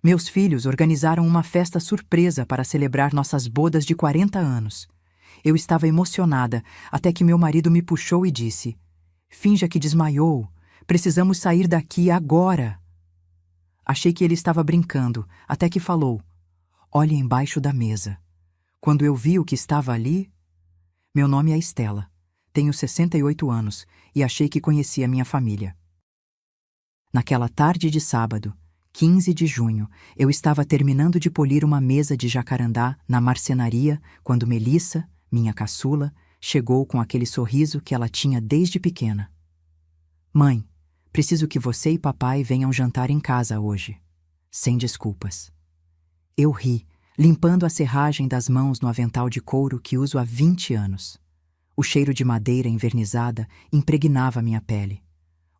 Meus filhos organizaram uma festa surpresa para celebrar nossas bodas de 40 anos. Eu estava emocionada até que meu marido me puxou e disse: "Finja que desmaiou. Precisamos sair daqui agora." Achei que ele estava brincando, até que falou: "Olhe embaixo da mesa." Quando eu vi o que estava ali... Meu nome é Estela. Tenho 68 anos e achei que conhecia minha família. Naquela tarde de sábado, 15 de junho, eu estava terminando de polir uma mesa de jacarandá na marcenaria quando Melissa, minha caçula, chegou com aquele sorriso que ela tinha desde pequena. "Mãe, preciso que você e papai venham jantar em casa hoje." Sem desculpas. Eu ri, limpando a serragem das mãos no avental de couro que uso há 20 anos. O cheiro de madeira envernizada impregnava minha pele.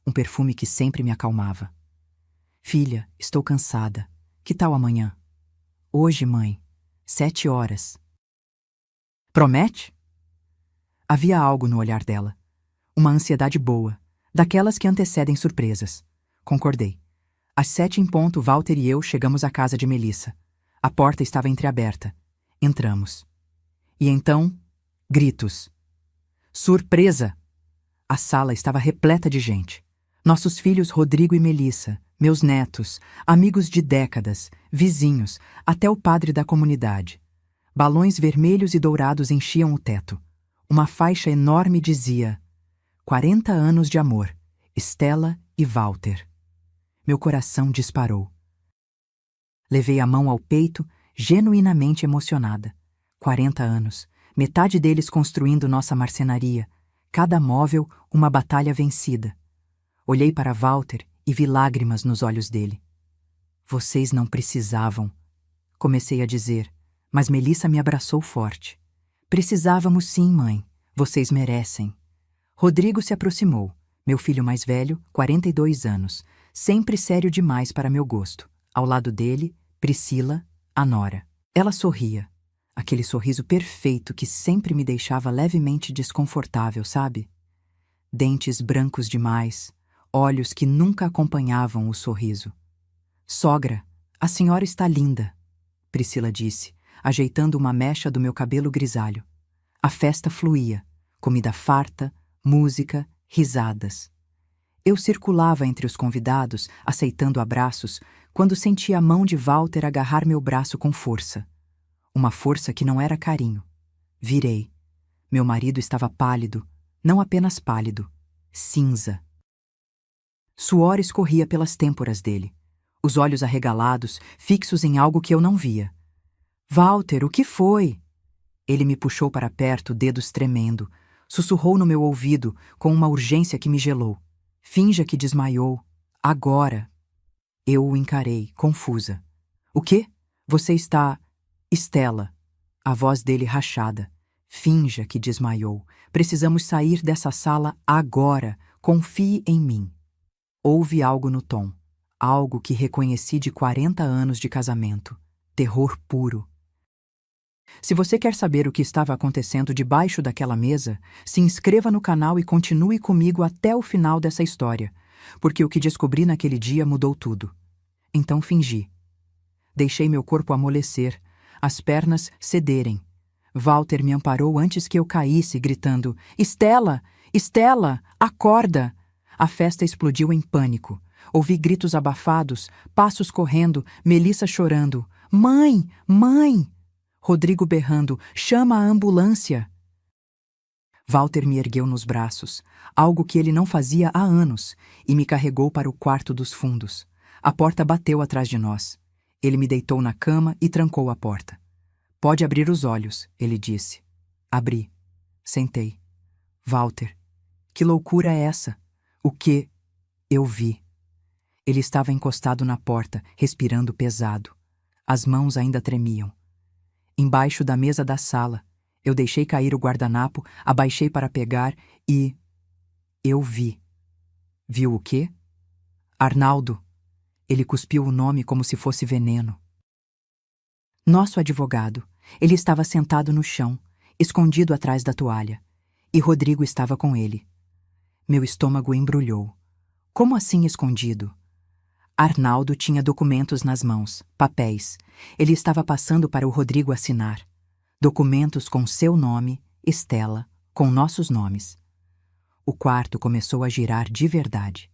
Um perfume que sempre me acalmava. "Filha, estou cansada. Que tal amanhã?" "Hoje, mãe. 7 horas." "Promete?" Havia algo no olhar dela. Uma ansiedade boa, daquelas que antecedem surpresas. Concordei. Às 7 em ponto, Walter e eu chegamos à casa de Melissa. A porta estava entreaberta. Entramos. E então, gritos. Surpresa! A sala estava repleta de gente. Nossos filhos Rodrigo e Melissa, meus netos, amigos de décadas, vizinhos, até o padre da comunidade. Balões vermelhos e dourados enchiam o teto. Uma faixa enorme dizia: 40 anos de amor, Estela e Walter. Meu coração disparou. Levei a mão ao peito, genuinamente emocionada. 40 anos, metade deles construindo nossa marcenaria, cada móvel uma batalha vencida. Olhei para Walter e vi lágrimas nos olhos dele. "Vocês não precisavam", comecei a dizer, mas Melissa me abraçou forte. "Precisávamos sim, mãe. Vocês merecem." Rodrigo se aproximou, meu filho mais velho, 42 anos, sempre sério demais para meu gosto. Ao lado dele, Priscila, a nora. Ela sorria. Aquele sorriso perfeito que sempre me deixava levemente desconfortável, sabe? Dentes brancos demais, olhos que nunca acompanhavam o sorriso. "Sogra, a senhora está linda", Priscila disse, ajeitando uma mecha do meu cabelo grisalho. A festa fluía, comida farta, música, risadas. Eu circulava entre os convidados, aceitando abraços, quando senti a mão de Walter agarrar meu braço com força. Uma força que não era carinho. Virei. Meu marido estava pálido, não apenas pálido, cinza. Suor escorria pelas têmporas dele, os olhos arregalados, fixos em algo que eu não via. "Walter, o que foi?" Ele me puxou para perto, dedos tremendo. Sussurrou no meu ouvido, com uma urgência que me gelou. "Finja que desmaiou. Agora." Eu o encarei, confusa. "O quê? Você está..." "Estela." A voz dele rachada. "Finja que desmaiou. Precisamos sair dessa sala agora. Confie em mim." Houve algo no tom. Algo que reconheci de 40 anos de casamento. Terror puro. Se você quer saber o que estava acontecendo debaixo daquela mesa, se inscreva no canal e continue comigo até o final dessa história, porque o que descobri naquele dia mudou tudo. Então fingi. Deixei meu corpo amolecer, as pernas cederem. Walter me amparou antes que eu caísse, gritando: "Estela! Estela! Acorda!" A festa explodiu em pânico. Ouvi gritos abafados, passos correndo, Melissa chorando. "Mãe! Mãe!" Rodrigo berrando: "Chama a ambulância!" Walter me ergueu nos braços, algo que ele não fazia há anos, e me carregou para o quarto dos fundos. A porta bateu atrás de nós. Ele me deitou na cama e trancou a porta. "Pode abrir os olhos", ele disse. Abri. Sentei. "Walter, que loucura é essa?" "O que?" Eu vi. Ele estava encostado na porta, respirando pesado. As mãos ainda tremiam. Embaixo da mesa da sala, eu deixei cair o guardanapo, abaixei para pegar e... eu vi. Viu o quê? Arnaldo. Ele cuspiu o nome como se fosse veneno. Nosso advogado. Ele estava sentado no chão, escondido atrás da toalha. E Rodrigo estava com ele. Meu estômago embrulhou. Como assim escondido? Arnaldo tinha documentos nas mãos, papéis. Ele estava passando para o Rodrigo assinar. Documentos com seu nome, Estela, com nossos nomes. O quarto começou a girar de verdade.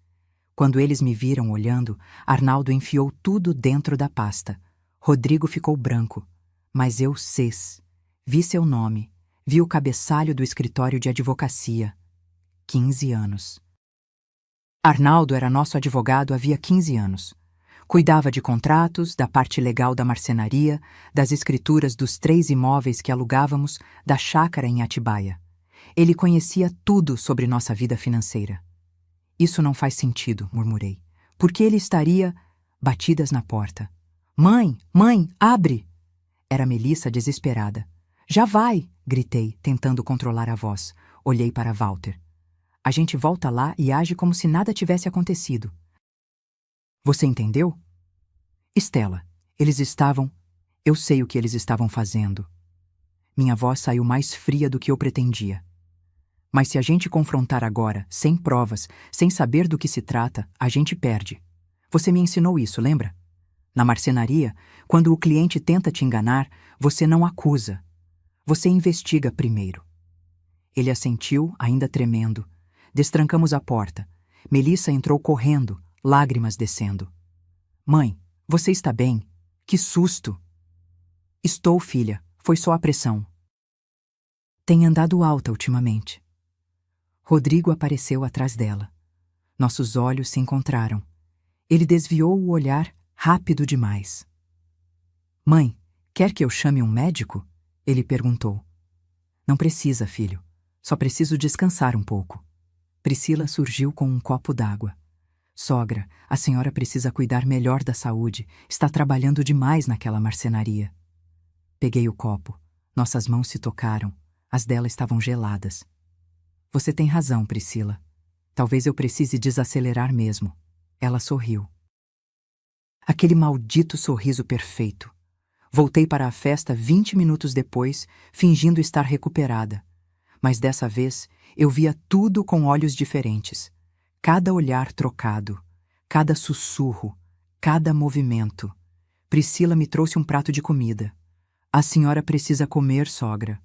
Quando eles me viram olhando, Arnaldo enfiou tudo dentro da pasta. Rodrigo ficou branco, mas eu vi seu nome, vi o cabeçalho do escritório de advocacia. 15 anos. Arnaldo era nosso advogado havia 15 anos. Cuidava de contratos, da parte legal da marcenaria, das escrituras dos 3 imóveis que alugávamos, da chácara em Atibaia. Ele conhecia tudo sobre nossa vida financeira. Isso não faz sentido, murmurei. Por que ele estaria... Batidas na porta. Mãe, abre! Era Melissa desesperada. Já vai! Gritei, tentando controlar a voz. Olhei para Walter. A gente volta lá e age como se nada tivesse acontecido. Você entendeu? Estela, eles estavam... Eu sei o que eles estavam fazendo. Minha voz saiu mais fria do que eu pretendia. Mas se a gente confrontar agora, sem provas, sem saber do que se trata, a gente perde. Você me ensinou isso, lembra? Na marcenaria, quando o cliente tenta te enganar, você não acusa. Você investiga primeiro. Ele assentiu, ainda tremendo. Destrancamos a porta. Melissa entrou correndo, lágrimas descendo. Mãe, você está bem? Que susto! Estou, filha. Foi só a pressão. Tem andado alta ultimamente. Rodrigo apareceu atrás dela. Nossos olhos se encontraram. Ele desviou o olhar rápido demais. Mãe, quer que eu chame um médico? Ele perguntou. Não precisa, filho. Só preciso descansar um pouco. Priscila surgiu com um copo d'água. Sogra, a senhora precisa cuidar melhor da saúde. Está trabalhando demais naquela marcenaria. Peguei o copo. Nossas mãos se tocaram. As dela estavam geladas. Você tem razão, Priscila. Talvez eu precise desacelerar mesmo. Ela sorriu. Aquele maldito sorriso perfeito. Voltei para a festa 20 minutos depois, fingindo estar recuperada. Mas dessa vez, eu via tudo com olhos diferentes. Cada olhar trocado, cada sussurro, cada movimento. Priscila me trouxe um prato de comida. A senhora precisa comer, sogra.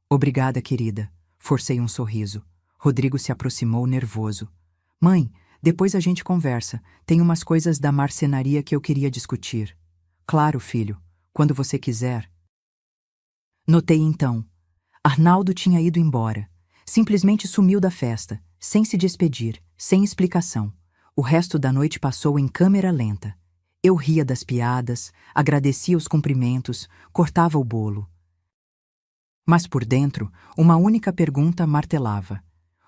Obrigada, querida. Forcei um sorriso. Rodrigo se aproximou nervoso. Mãe, depois a gente conversa. Tem umas coisas da marcenaria que eu queria discutir. Claro, filho. Quando você quiser. Notei então. Arnaldo tinha ido embora. Simplesmente sumiu da festa, sem se despedir, sem explicação. O resto da noite passou em câmera lenta. Eu ria das piadas, agradecia os cumprimentos, cortava o bolo. Mas por dentro, uma única pergunta martelava.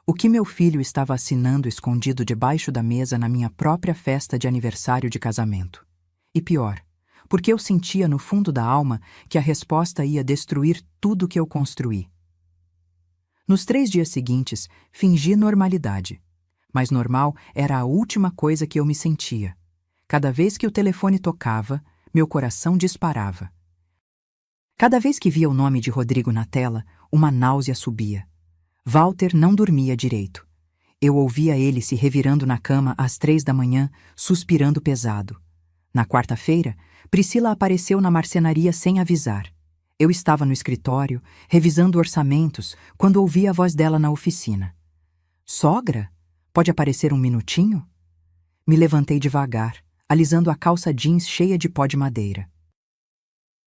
O que meu filho estava assinando escondido debaixo da mesa na minha própria festa de aniversário de casamento? E pior, porque eu sentia no fundo da alma que a resposta ia destruir tudo que eu construí. Nos 3 dias seguintes, fingi normalidade. Mas normal era a última coisa que eu me sentia. Cada vez que o telefone tocava, meu coração disparava. Cada vez que via o nome de Rodrigo na tela, uma náusea subia. Walter não dormia direito. Eu ouvia ele se revirando na cama às 3 da manhã, suspirando pesado. Na quarta-feira, Priscila apareceu na marcenaria sem avisar. Eu estava no escritório, revisando orçamentos, quando ouvi a voz dela na oficina. Sogra? Pode aparecer um minutinho? Me levantei devagar, alisando a calça jeans cheia de pó de madeira.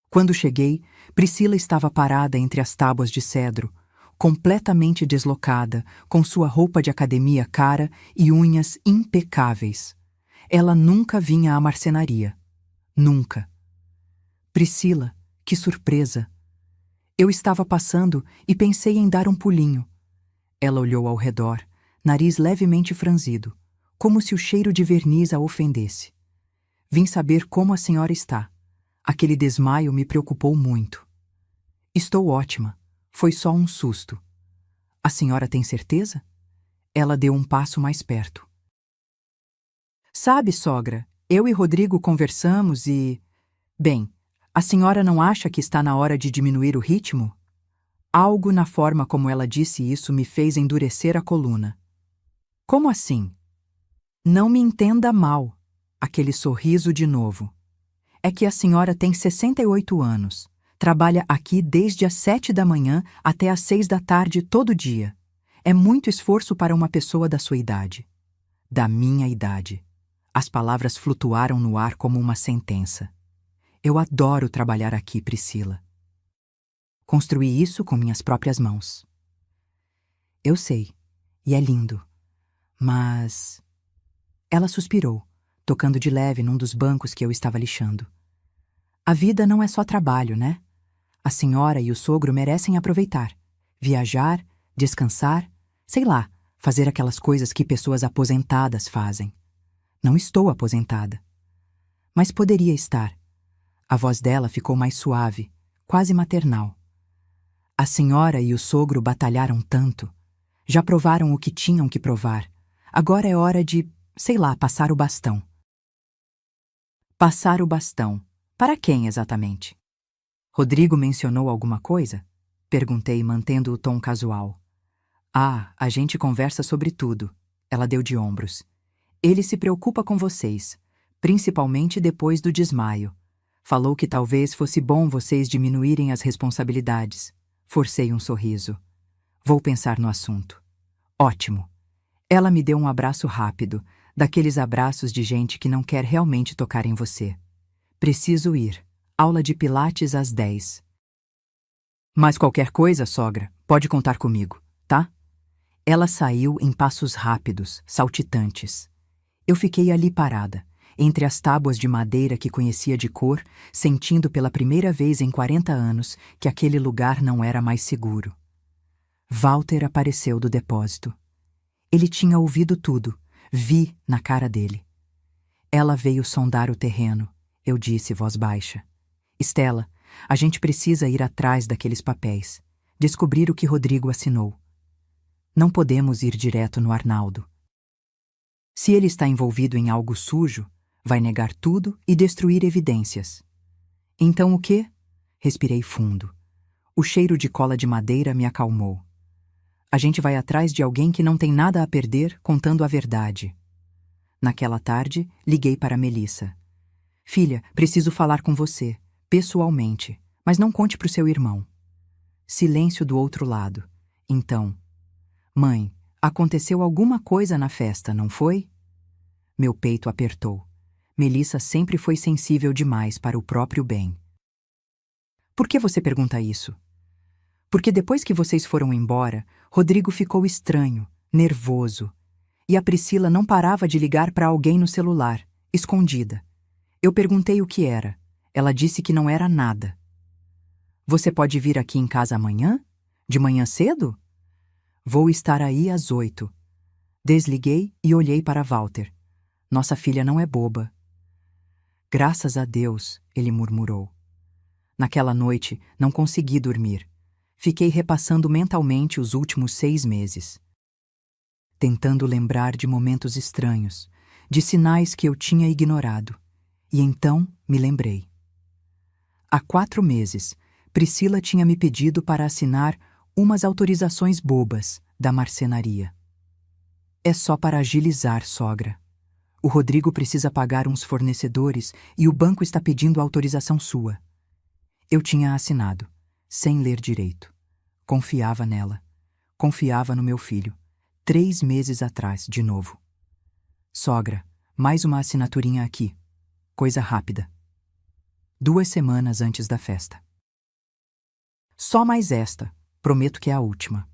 Quando cheguei, Priscila estava parada entre as tábuas de cedro, completamente deslocada, com sua roupa de academia cara e unhas impecáveis. Ela nunca vinha à marcenaria. Nunca. Priscila, que surpresa! Eu estava passando e pensei em dar um pulinho. Ela olhou ao redor, nariz levemente franzido, como se o cheiro de verniz a ofendesse. Vim saber como a senhora está. Aquele desmaio me preocupou muito. Estou ótima. Foi só um susto. A senhora tem certeza? Ela deu um passo mais perto. Sabe, sogra, eu e Rodrigo conversamos e... Bem, a senhora não acha que está na hora de diminuir o ritmo? Algo na forma como ela disse isso me fez endurecer a coluna. Como assim? Não me entenda mal. Aquele sorriso de novo. É que a senhora tem 68 anos. Trabalha aqui desde as 7 da manhã até às 6 da tarde todo dia. É muito esforço para uma pessoa da sua idade. Da minha idade. As palavras flutuaram no ar como uma sentença. Eu adoro trabalhar aqui, Priscila. Construí isso com minhas próprias mãos. Eu sei, e é lindo. Mas... Ela suspirou, tocando de leve num dos bancos que eu estava lixando. A vida não é só trabalho, né? A senhora e o sogro merecem aproveitar, viajar, descansar, sei lá, fazer aquelas coisas que pessoas aposentadas fazem. Não estou aposentada. Mas poderia estar. A voz dela ficou mais suave, quase maternal. A senhora e o sogro batalharam tanto. Já provaram o que tinham que provar. Agora é hora de, sei lá, passar o bastão. Passar o bastão. Para quem exatamente? Rodrigo mencionou alguma coisa? Perguntei, mantendo o tom casual. Ah, a gente conversa sobre tudo. Ela deu de ombros. Ele se preocupa com vocês, principalmente depois do desmaio. Falou que talvez fosse bom vocês diminuírem as responsabilidades. Forcei um sorriso. Vou pensar no assunto. Ótimo. Ela me deu um abraço rápido, daqueles abraços de gente que não quer realmente tocar em você. Preciso ir. Aula de pilates às 10. Mas qualquer coisa, sogra, pode contar comigo, tá? Ela saiu em passos rápidos, saltitantes. Eu fiquei ali parada, entre as tábuas de madeira que conhecia de cor, sentindo pela primeira vez em 40 anos que aquele lugar não era mais seguro. Walter apareceu do depósito. Ele tinha ouvido tudo, vi na cara dele. Ela veio sondar o terreno, eu disse voz baixa. Estela, a gente precisa ir atrás daqueles papéis, descobrir o que Rodrigo assinou. Não podemos ir direto no Arnaldo. Se ele está envolvido em algo sujo, vai negar tudo e destruir evidências. Então o quê? Respirei fundo. O cheiro de cola de madeira me acalmou. A gente vai atrás de alguém que não tem nada a perder contando a verdade. Naquela tarde, liguei para Melissa. Filha, preciso falar com você, pessoalmente, mas não conte para o seu irmão. Silêncio do outro lado. Então, mãe, aconteceu alguma coisa na festa, não foi? Meu peito apertou. Melissa sempre foi sensível demais para o próprio bem. Por que você pergunta isso? Porque depois que vocês foram embora, Rodrigo ficou estranho, nervoso. E a Priscila não parava de ligar para alguém no celular, escondida. Eu perguntei o que era. Ela disse que não era nada. Você pode vir aqui em casa amanhã? De manhã cedo? Vou estar aí às 8. Desliguei e olhei para Walter. Nossa filha não é boba. Graças a Deus, ele murmurou. Naquela noite, não consegui dormir. Fiquei repassando mentalmente os últimos 6 meses. Tentando lembrar de momentos estranhos, de sinais que eu tinha ignorado. E então me lembrei. Há 4 meses, Priscila tinha me pedido para assinar umas autorizações bobas da marcenaria. É só para agilizar, sogra. O Rodrigo precisa pagar uns fornecedores e o banco está pedindo autorização sua. Eu tinha assinado, sem ler direito. Confiava nela. Confiava no meu filho. 3 meses atrás, de novo. Sogra, mais uma assinaturinha aqui. Coisa rápida. 2 semanas antes da festa. Só mais esta. Prometo que é a última.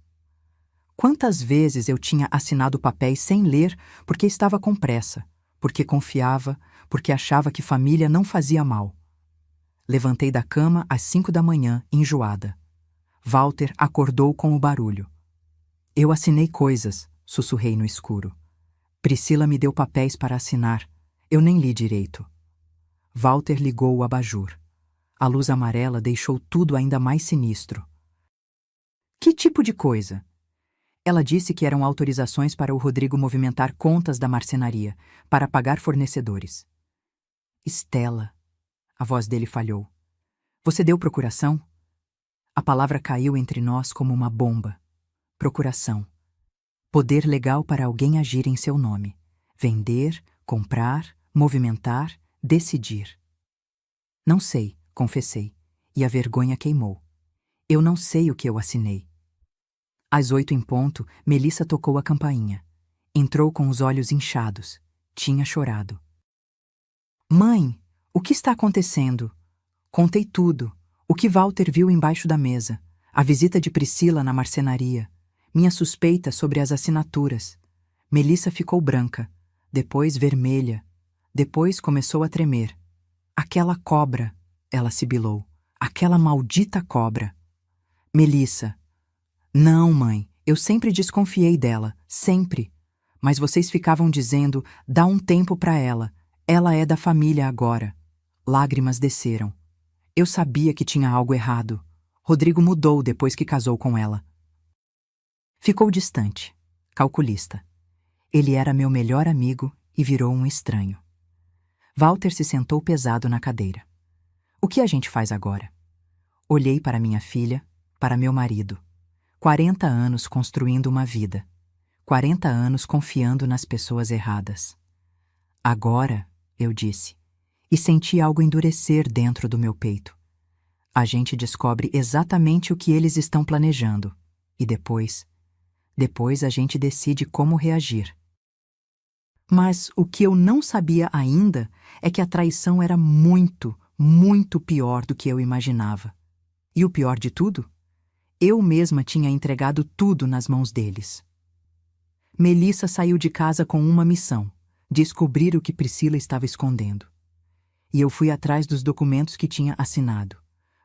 Quantas vezes eu tinha assinado papéis sem ler porque estava com pressa, porque confiava, porque achava que família não fazia mal. Levantei da cama às 5 da manhã, enjoada. Walter acordou com o barulho. Eu assinei coisas, sussurrei no escuro. Priscila me deu papéis para assinar. Eu nem li direito. Walter ligou o abajur. A luz amarela deixou tudo ainda mais sinistro. Que tipo de coisa? Ela disse que eram autorizações para o Rodrigo movimentar contas da marcenaria, para pagar fornecedores. Estela. A voz dele falhou. Você deu procuração? A palavra caiu entre nós como uma bomba. Procuração. Poder legal para alguém agir em seu nome. Vender, comprar, movimentar, decidir. Não sei, confessei, e a vergonha queimou. Eu não sei o que eu assinei. Às 8 em ponto, Melissa tocou a campainha. Entrou com os olhos inchados. Tinha chorado. Mãe, o que está acontecendo? Contei tudo. O que Walter viu embaixo da mesa. A visita de Priscila na marcenaria. Minha suspeita sobre as assinaturas. Melissa ficou branca, depois vermelha. Depois começou a tremer. Aquela cobra, ela sibilou. Aquela maldita cobra. Melissa. Não, mãe, eu sempre desconfiei dela, sempre. Mas vocês ficavam dizendo, dá um tempo para ela. Ela é da família agora. Lágrimas desceram. Eu sabia que tinha algo errado. Rodrigo mudou depois que casou com ela. Ficou distante, calculista. Ele era meu melhor amigo e virou um estranho. Walter se sentou pesado na cadeira. O que a gente faz agora? Olhei para minha filha, para meu marido. 40 anos construindo uma vida. 40 anos confiando nas pessoas erradas. Agora, eu disse, e senti algo endurecer dentro do meu peito. A gente descobre exatamente o que eles estão planejando. E depois a gente decide como reagir. Mas o que eu não sabia ainda é que a traição era muito, muito pior do que eu imaginava. E o pior de tudo? Eu mesma tinha entregado tudo nas mãos deles. Melissa saiu de casa com uma missão: descobrir o que Priscila estava escondendo. E eu fui atrás dos documentos que tinha assinado.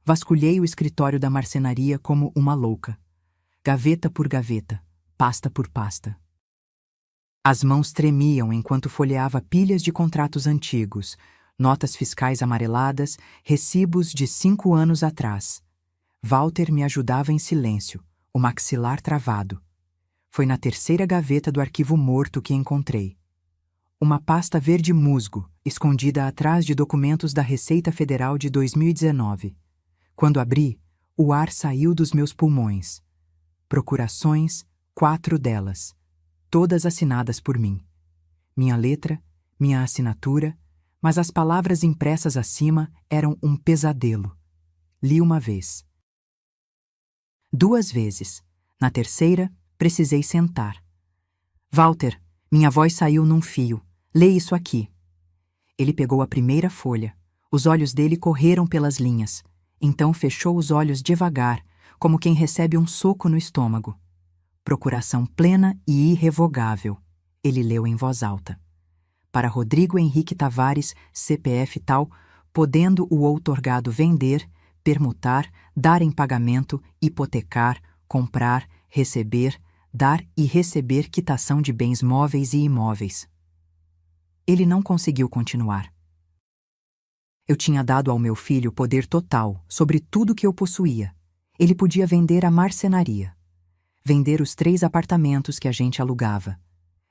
Vasculhei o escritório da marcenaria como uma louca. Gaveta por gaveta, pasta por pasta. As mãos tremiam enquanto folheava pilhas de contratos antigos, notas fiscais amareladas, recibos de 5 anos atrás. Walter me ajudava em silêncio, o maxilar travado. Foi na terceira gaveta do arquivo morto que encontrei. Uma pasta verde musgo, escondida atrás de documentos da Receita Federal de 2019. Quando abri, o ar saiu dos meus pulmões. Procurações, 4 delas. Todas assinadas por mim. Minha letra, minha assinatura, mas as palavras impressas acima eram um pesadelo. Li uma vez. 2 vezes. Na terceira, precisei sentar. Walter, minha voz saiu num fio. Lê isso aqui. Ele pegou a primeira folha. Os olhos dele correram pelas linhas. Então fechou os olhos devagar, como quem recebe um soco no estômago. Procuração plena e irrevogável. Ele leu em voz alta. Para Rodrigo Henrique Tavares, CPF tal, podendo o outorgado vender, permutar, dar em pagamento, hipotecar, comprar, receber, dar e receber quitação de bens móveis e imóveis. Ele não conseguiu continuar. Eu tinha dado ao meu filho poder total sobre tudo que eu possuía. Ele podia vender a marcenaria. Vender os 3 apartamentos que a gente alugava.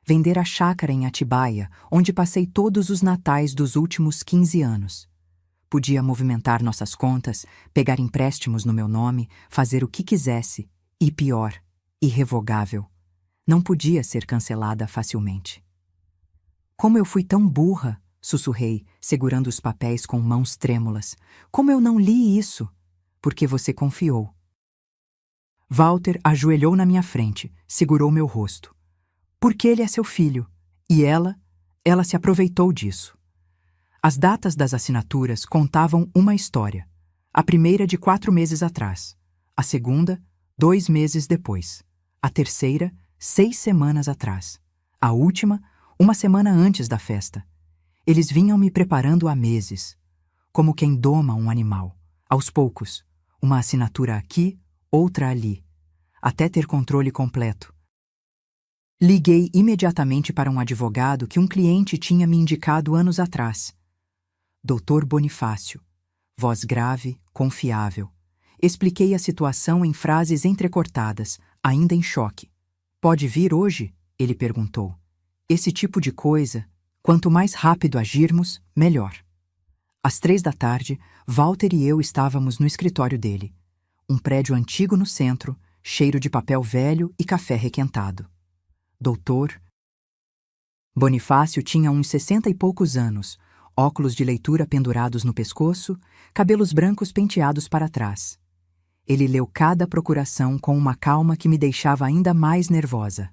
Vender a chácara em Atibaia, onde passei todos os natais dos últimos 15 anos. Podia movimentar nossas contas, pegar empréstimos no meu nome, fazer o que quisesse. E pior, irrevogável. Não podia ser cancelada facilmente. Como eu fui tão burra, sussurrei, segurando os papéis com mãos trêmulas. Como eu não li isso? Porque você confiou. Walter ajoelhou na minha frente, segurou meu rosto. Porque ele é seu filho. E ela se aproveitou disso. As datas das assinaturas contavam uma história. A primeira de 4 meses atrás. A segunda, 2 meses depois. A terceira, 6 semanas atrás. A última, 1 semana antes da festa. Eles vinham me preparando há meses. Como quem doma um animal. Aos poucos. Uma assinatura aqui, outra ali. Até ter controle completo. Liguei imediatamente para um advogado que um cliente tinha me indicado anos atrás. Dr. Bonifácio. Voz grave, confiável. Expliquei a situação em frases entrecortadas, ainda em choque. Pode vir hoje? Ele perguntou. Esse tipo de coisa, quanto mais rápido agirmos, melhor. Às 3 da tarde, Walter e eu estávamos no escritório dele. Um prédio antigo no centro, cheiro de papel velho e café requentado. Doutor Bonifácio tinha uns 60 e poucos anos, óculos de leitura pendurados no pescoço, cabelos brancos penteados para trás. Ele leu cada procuração com uma calma que me deixava ainda mais nervosa.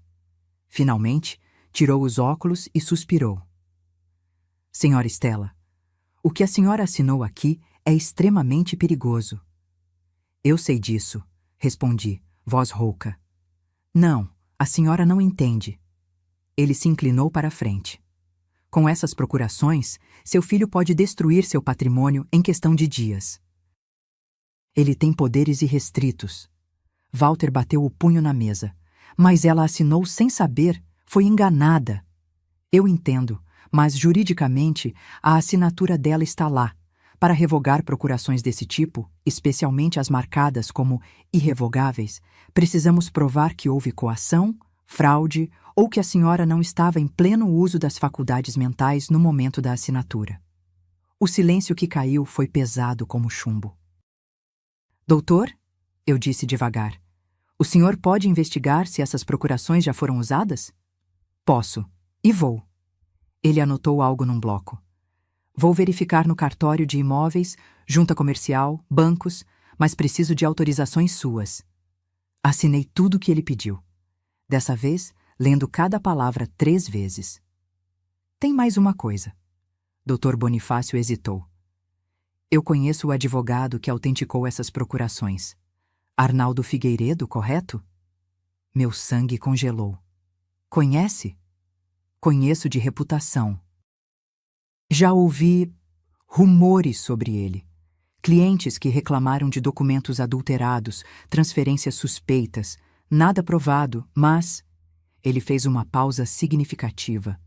Finalmente, tirou os óculos e suspirou. Senhora Stella, o que a senhora assinou aqui é extremamente perigoso. Eu sei disso, respondi, voz rouca. Não, a senhora não entende. Ele se inclinou para a frente. Com essas procurações, seu filho pode destruir seu patrimônio em questão de dias. Ele tem poderes irrestritos. Walter bateu o punho na mesa. Mas ela assinou sem saber, foi enganada. Eu entendo, mas juridicamente a assinatura dela está lá. Para revogar procurações desse tipo, especialmente as marcadas como irrevogáveis, precisamos provar que houve coação, fraude ou que a senhora não estava em pleno uso das faculdades mentais no momento da assinatura. O silêncio que caiu foi pesado como chumbo. Doutor, eu disse devagar, o senhor pode investigar se essas procurações já foram usadas? Posso, e vou. Ele anotou algo num bloco. Vou verificar no cartório de imóveis, junta comercial, bancos, mas preciso de autorizações suas. Assinei tudo o que ele pediu. Dessa vez, lendo cada palavra 3 vezes. Tem mais uma coisa. Dr. Bonifácio hesitou. Eu conheço o advogado que autenticou essas procurações. Arnaldo Figueiredo, correto? Meu sangue congelou. Conhece? Conheço de reputação. Já ouvi rumores sobre ele. Clientes que reclamaram de documentos adulterados, transferências suspeitas, nada provado, mas... Ele fez uma pausa significativa.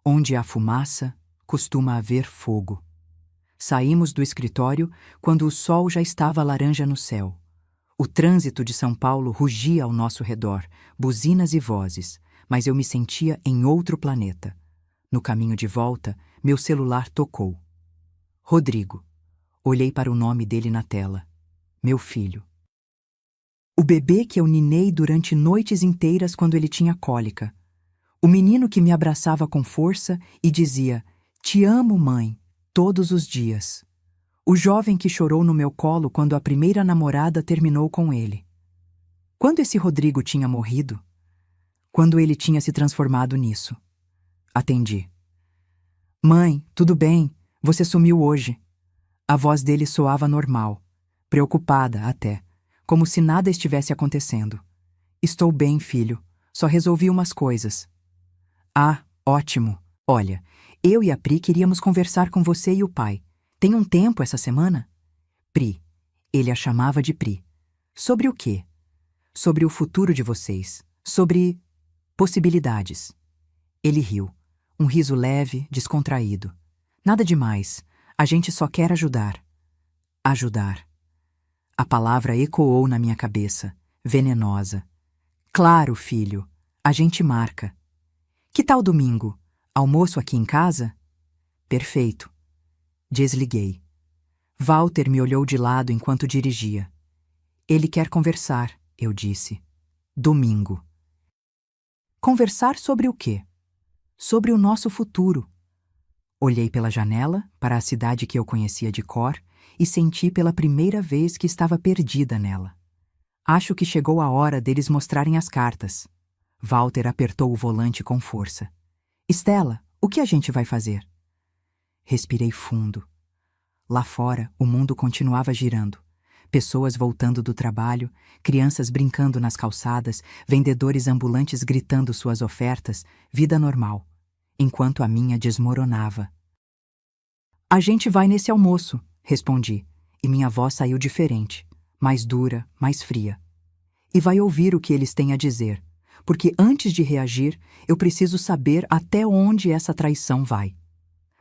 Onde há fumaça, costuma haver fogo. Saímos do escritório quando o sol já estava laranja no céu. O trânsito de São Paulo rugia ao nosso redor, buzinas e vozes, mas eu me sentia em outro planeta. No caminho de volta, meu celular tocou. Rodrigo. Olhei para o nome dele na tela. Meu filho. O bebê que eu ninei durante noites inteiras quando ele tinha cólica. O menino que me abraçava com força e dizia, "Te amo, mãe", todos os dias. O jovem que chorou no meu colo quando a primeira namorada terminou com ele. Quando esse Rodrigo tinha morrido? Quando ele tinha se transformado nisso. Atendi. Mãe, tudo bem, você sumiu hoje. A voz dele soava normal, preocupada até, como se nada estivesse acontecendo. Estou bem, filho, só resolvi umas coisas. Ah, ótimo. Olha, eu e a Pri queríamos conversar com você e o pai. Tem um tempo essa semana? Pri. Ele a chamava de Pri. Sobre o quê? Sobre o futuro de vocês. Sobre possibilidades. Ele riu. Um riso leve, descontraído. Nada demais. A gente só quer ajudar. Ajudar. A palavra ecoou na minha cabeça, venenosa. Claro, filho. A gente marca. Que tal domingo? Almoço aqui em casa? Perfeito. Desliguei. Walter me olhou de lado enquanto dirigia. Ele quer conversar, eu disse. Domingo. Conversar sobre o quê? Sobre o nosso futuro. Olhei pela janela, para a cidade que eu conhecia de cor, e senti pela primeira vez que estava perdida nela. Acho que chegou a hora deles mostrarem as cartas. Walter apertou o volante com força. Stella, o que a gente vai fazer? Respirei fundo. Lá fora, o mundo continuava girando. Pessoas voltando do trabalho, crianças brincando nas calçadas, vendedores ambulantes gritando suas ofertas, vida normal, enquanto a minha desmoronava. A gente vai nesse almoço, respondi, e minha voz saiu diferente, mais dura, mais fria. E vai ouvir o que eles têm a dizer, porque antes de reagir, eu preciso saber até onde essa traição vai.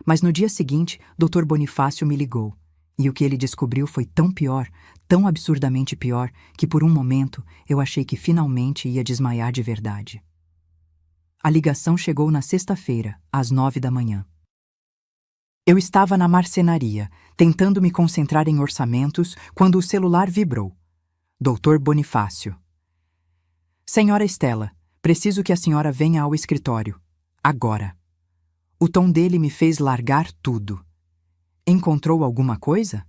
Mas no dia seguinte, Dr. Bonifácio me ligou, e o que ele descobriu foi tão pior, tão absurdamente pior, que por um momento eu achei que finalmente ia desmaiar de verdade. A ligação chegou na sexta-feira, às 9 da manhã. Eu estava na marcenaria, tentando me concentrar em orçamentos, quando o celular vibrou. Dr. Bonifácio. Senhora Stella, preciso que a senhora venha ao escritório. Agora. O tom dele me fez largar tudo. Encontrou alguma coisa?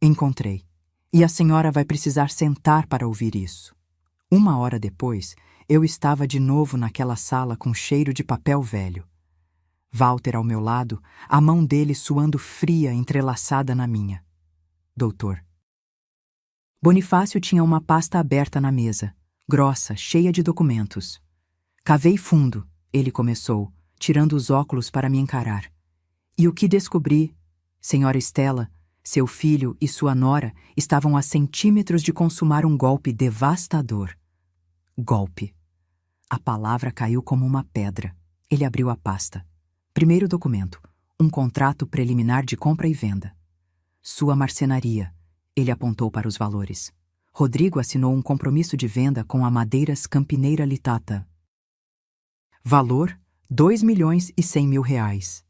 Encontrei. E a senhora vai precisar sentar para ouvir isso. 1 hora depois, eu estava de novo naquela sala com cheiro de papel velho. Walter ao meu lado, a mão dele suando fria entrelaçada na minha. Doutor. Bonifácio tinha uma pasta aberta na mesa, grossa, cheia de documentos. Cavei fundo, ele começou, tirando os óculos para me encarar. E o que descobri? Senhora Estela, seu filho e sua nora estavam a centímetros de consumar um golpe devastador. Golpe. A palavra caiu como uma pedra. Ele abriu a pasta. Primeiro documento, um contrato preliminar de compra e venda. Sua marcenaria. Ele apontou para os valores. Rodrigo assinou um compromisso de venda com a Madeiras Campineira Litata. Valor, 2.100.000 reais.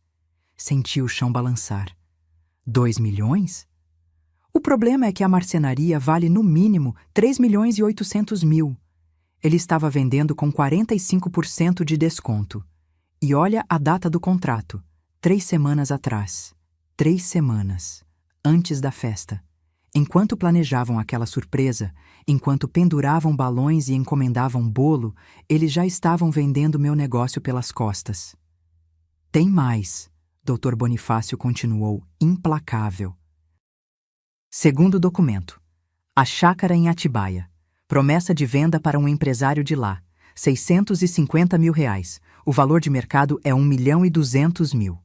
Senti o chão balançar. 2 milhões? O problema é que a marcenaria vale no mínimo 3.800.000. Ele estava vendendo com 45% de desconto. E olha a data do contrato. 3 semanas atrás. 3 semanas. Antes da festa. Enquanto planejavam aquela surpresa, enquanto penduravam balões e encomendavam bolo, eles já estavam vendendo meu negócio pelas costas. Tem mais, Dr. Bonifácio continuou, implacável. Segundo documento. A chácara em Atibaia. Promessa de venda para um empresário de lá. 650.000 reais. O valor de mercado é 1.200.000.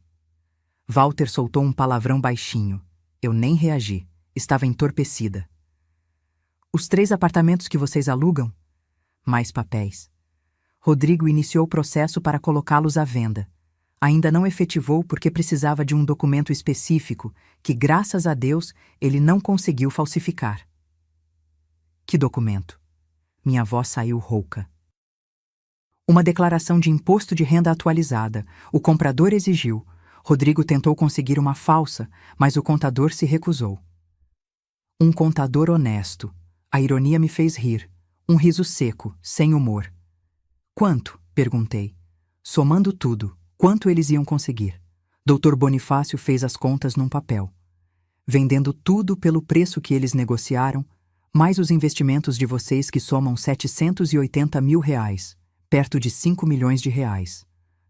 Walter soltou um palavrão baixinho. Eu nem reagi. Estava entorpecida. Os 3 apartamentos que vocês alugam? Mais papéis. Rodrigo iniciou o processo para colocá-los à venda. Ainda não efetivou porque precisava de um documento específico que, graças a Deus, ele não conseguiu falsificar. Que documento? Minha voz saiu rouca. Uma declaração de imposto de renda atualizada. O comprador exigiu. Rodrigo tentou conseguir uma falsa, mas o contador se recusou. Um contador honesto. A ironia me fez rir. Um riso seco, sem humor. Quanto? Perguntei. Somando tudo, quanto eles iam conseguir? Dr. Bonifácio fez as contas num papel. Vendendo tudo pelo preço que eles negociaram, mais os investimentos de vocês que somam 780.000 reais, perto de 5 milhões de reais.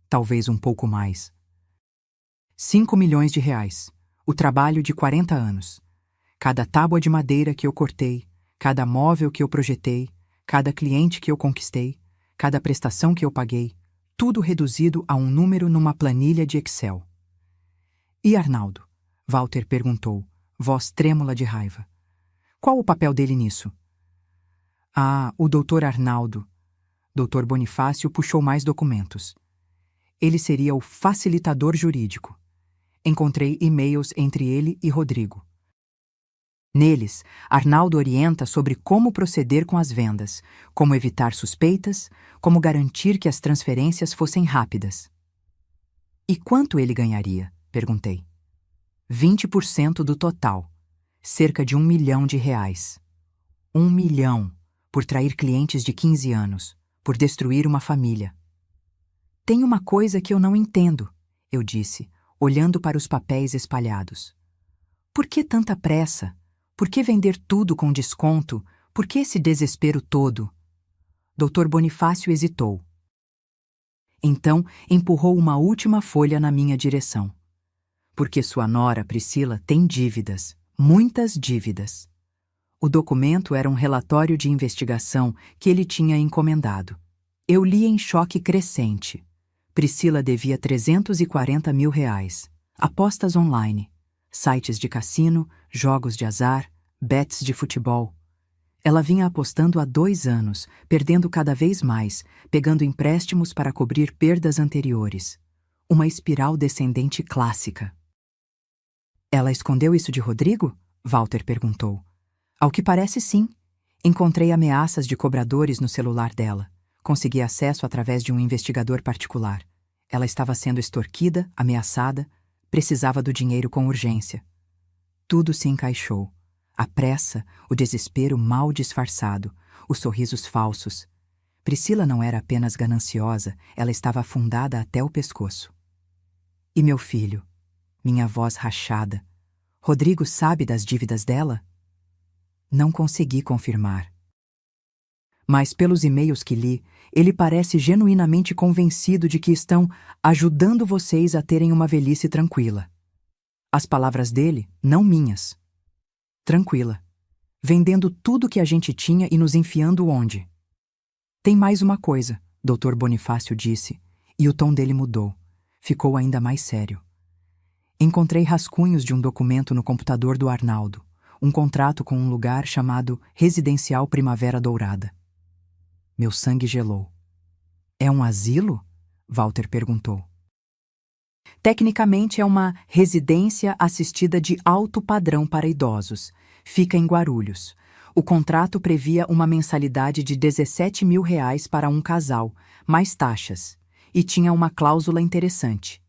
Talvez um pouco mais. 5 milhões de reais. O trabalho de 40 anos. Cada tábua de madeira que eu cortei, cada móvel que eu projetei, cada cliente que eu conquistei, cada prestação que eu paguei, tudo reduzido a um número numa planilha de Excel. E Arnaldo? Walter perguntou, voz trêmula de raiva. Qual o papel dele nisso? Ah, o doutor Arnaldo. Dr. Bonifácio puxou mais documentos. Ele seria o facilitador jurídico. Encontrei e-mails entre ele e Rodrigo. Neles, Arnaldo orienta sobre como proceder com as vendas, como evitar suspeitas, como garantir que as transferências fossem rápidas. E quanto ele ganharia? Perguntei. 20% do total, cerca de 1 milhão de reais. 1 milhão, por trair clientes de 15 anos, por destruir uma família. Tem uma coisa que eu não entendo, eu disse, olhando para os papéis espalhados. Por que tanta pressa? Por que vender tudo com desconto? Por que esse desespero todo? Dr. Bonifácio hesitou. Então, empurrou uma última folha na minha direção. Porque sua nora, Priscila, tem dívidas, muitas dívidas. O documento era um relatório de investigação que ele tinha encomendado. Eu li em choque crescente. Priscila devia 340.000 reais. Apostas online. Sites de cassino, jogos de azar, bets de futebol. Ela vinha apostando há 2 anos, perdendo cada vez mais, pegando empréstimos para cobrir perdas anteriores. Uma espiral descendente clássica. Ela escondeu isso de Rodrigo? Walter perguntou. Ao que parece, sim. Encontrei ameaças de cobradores no celular dela. Consegui acesso através de um investigador particular. Ela estava sendo extorquida, ameaçada, precisava do dinheiro com urgência. Tudo se encaixou. A pressa, o desespero mal disfarçado, os sorrisos falsos. Priscila não era apenas gananciosa, ela estava afundada até o pescoço. E meu filho? Minha voz rachada. Rodrigo sabe das dívidas dela? Não consegui confirmar. Mas pelos e-mails que li, ele parece genuinamente convencido de que estão ajudando vocês a terem uma velhice tranquila. As palavras dele, não minhas. Tranquila. Vendendo tudo que a gente tinha e nos enfiando onde? Tem mais uma coisa, Dr. Bonifácio disse, e o tom dele mudou. Ficou ainda mais sério. Encontrei rascunhos de um documento no computador do Arnaldo, um contrato com um lugar chamado Residencial Primavera Dourada. Meu sangue gelou. É um asilo? Walter perguntou. Tecnicamente é uma residência assistida de alto padrão para idosos. Fica em Guarulhos. O contrato previa uma mensalidade de R$17 mil para um casal, mais taxas, e tinha uma cláusula interessante.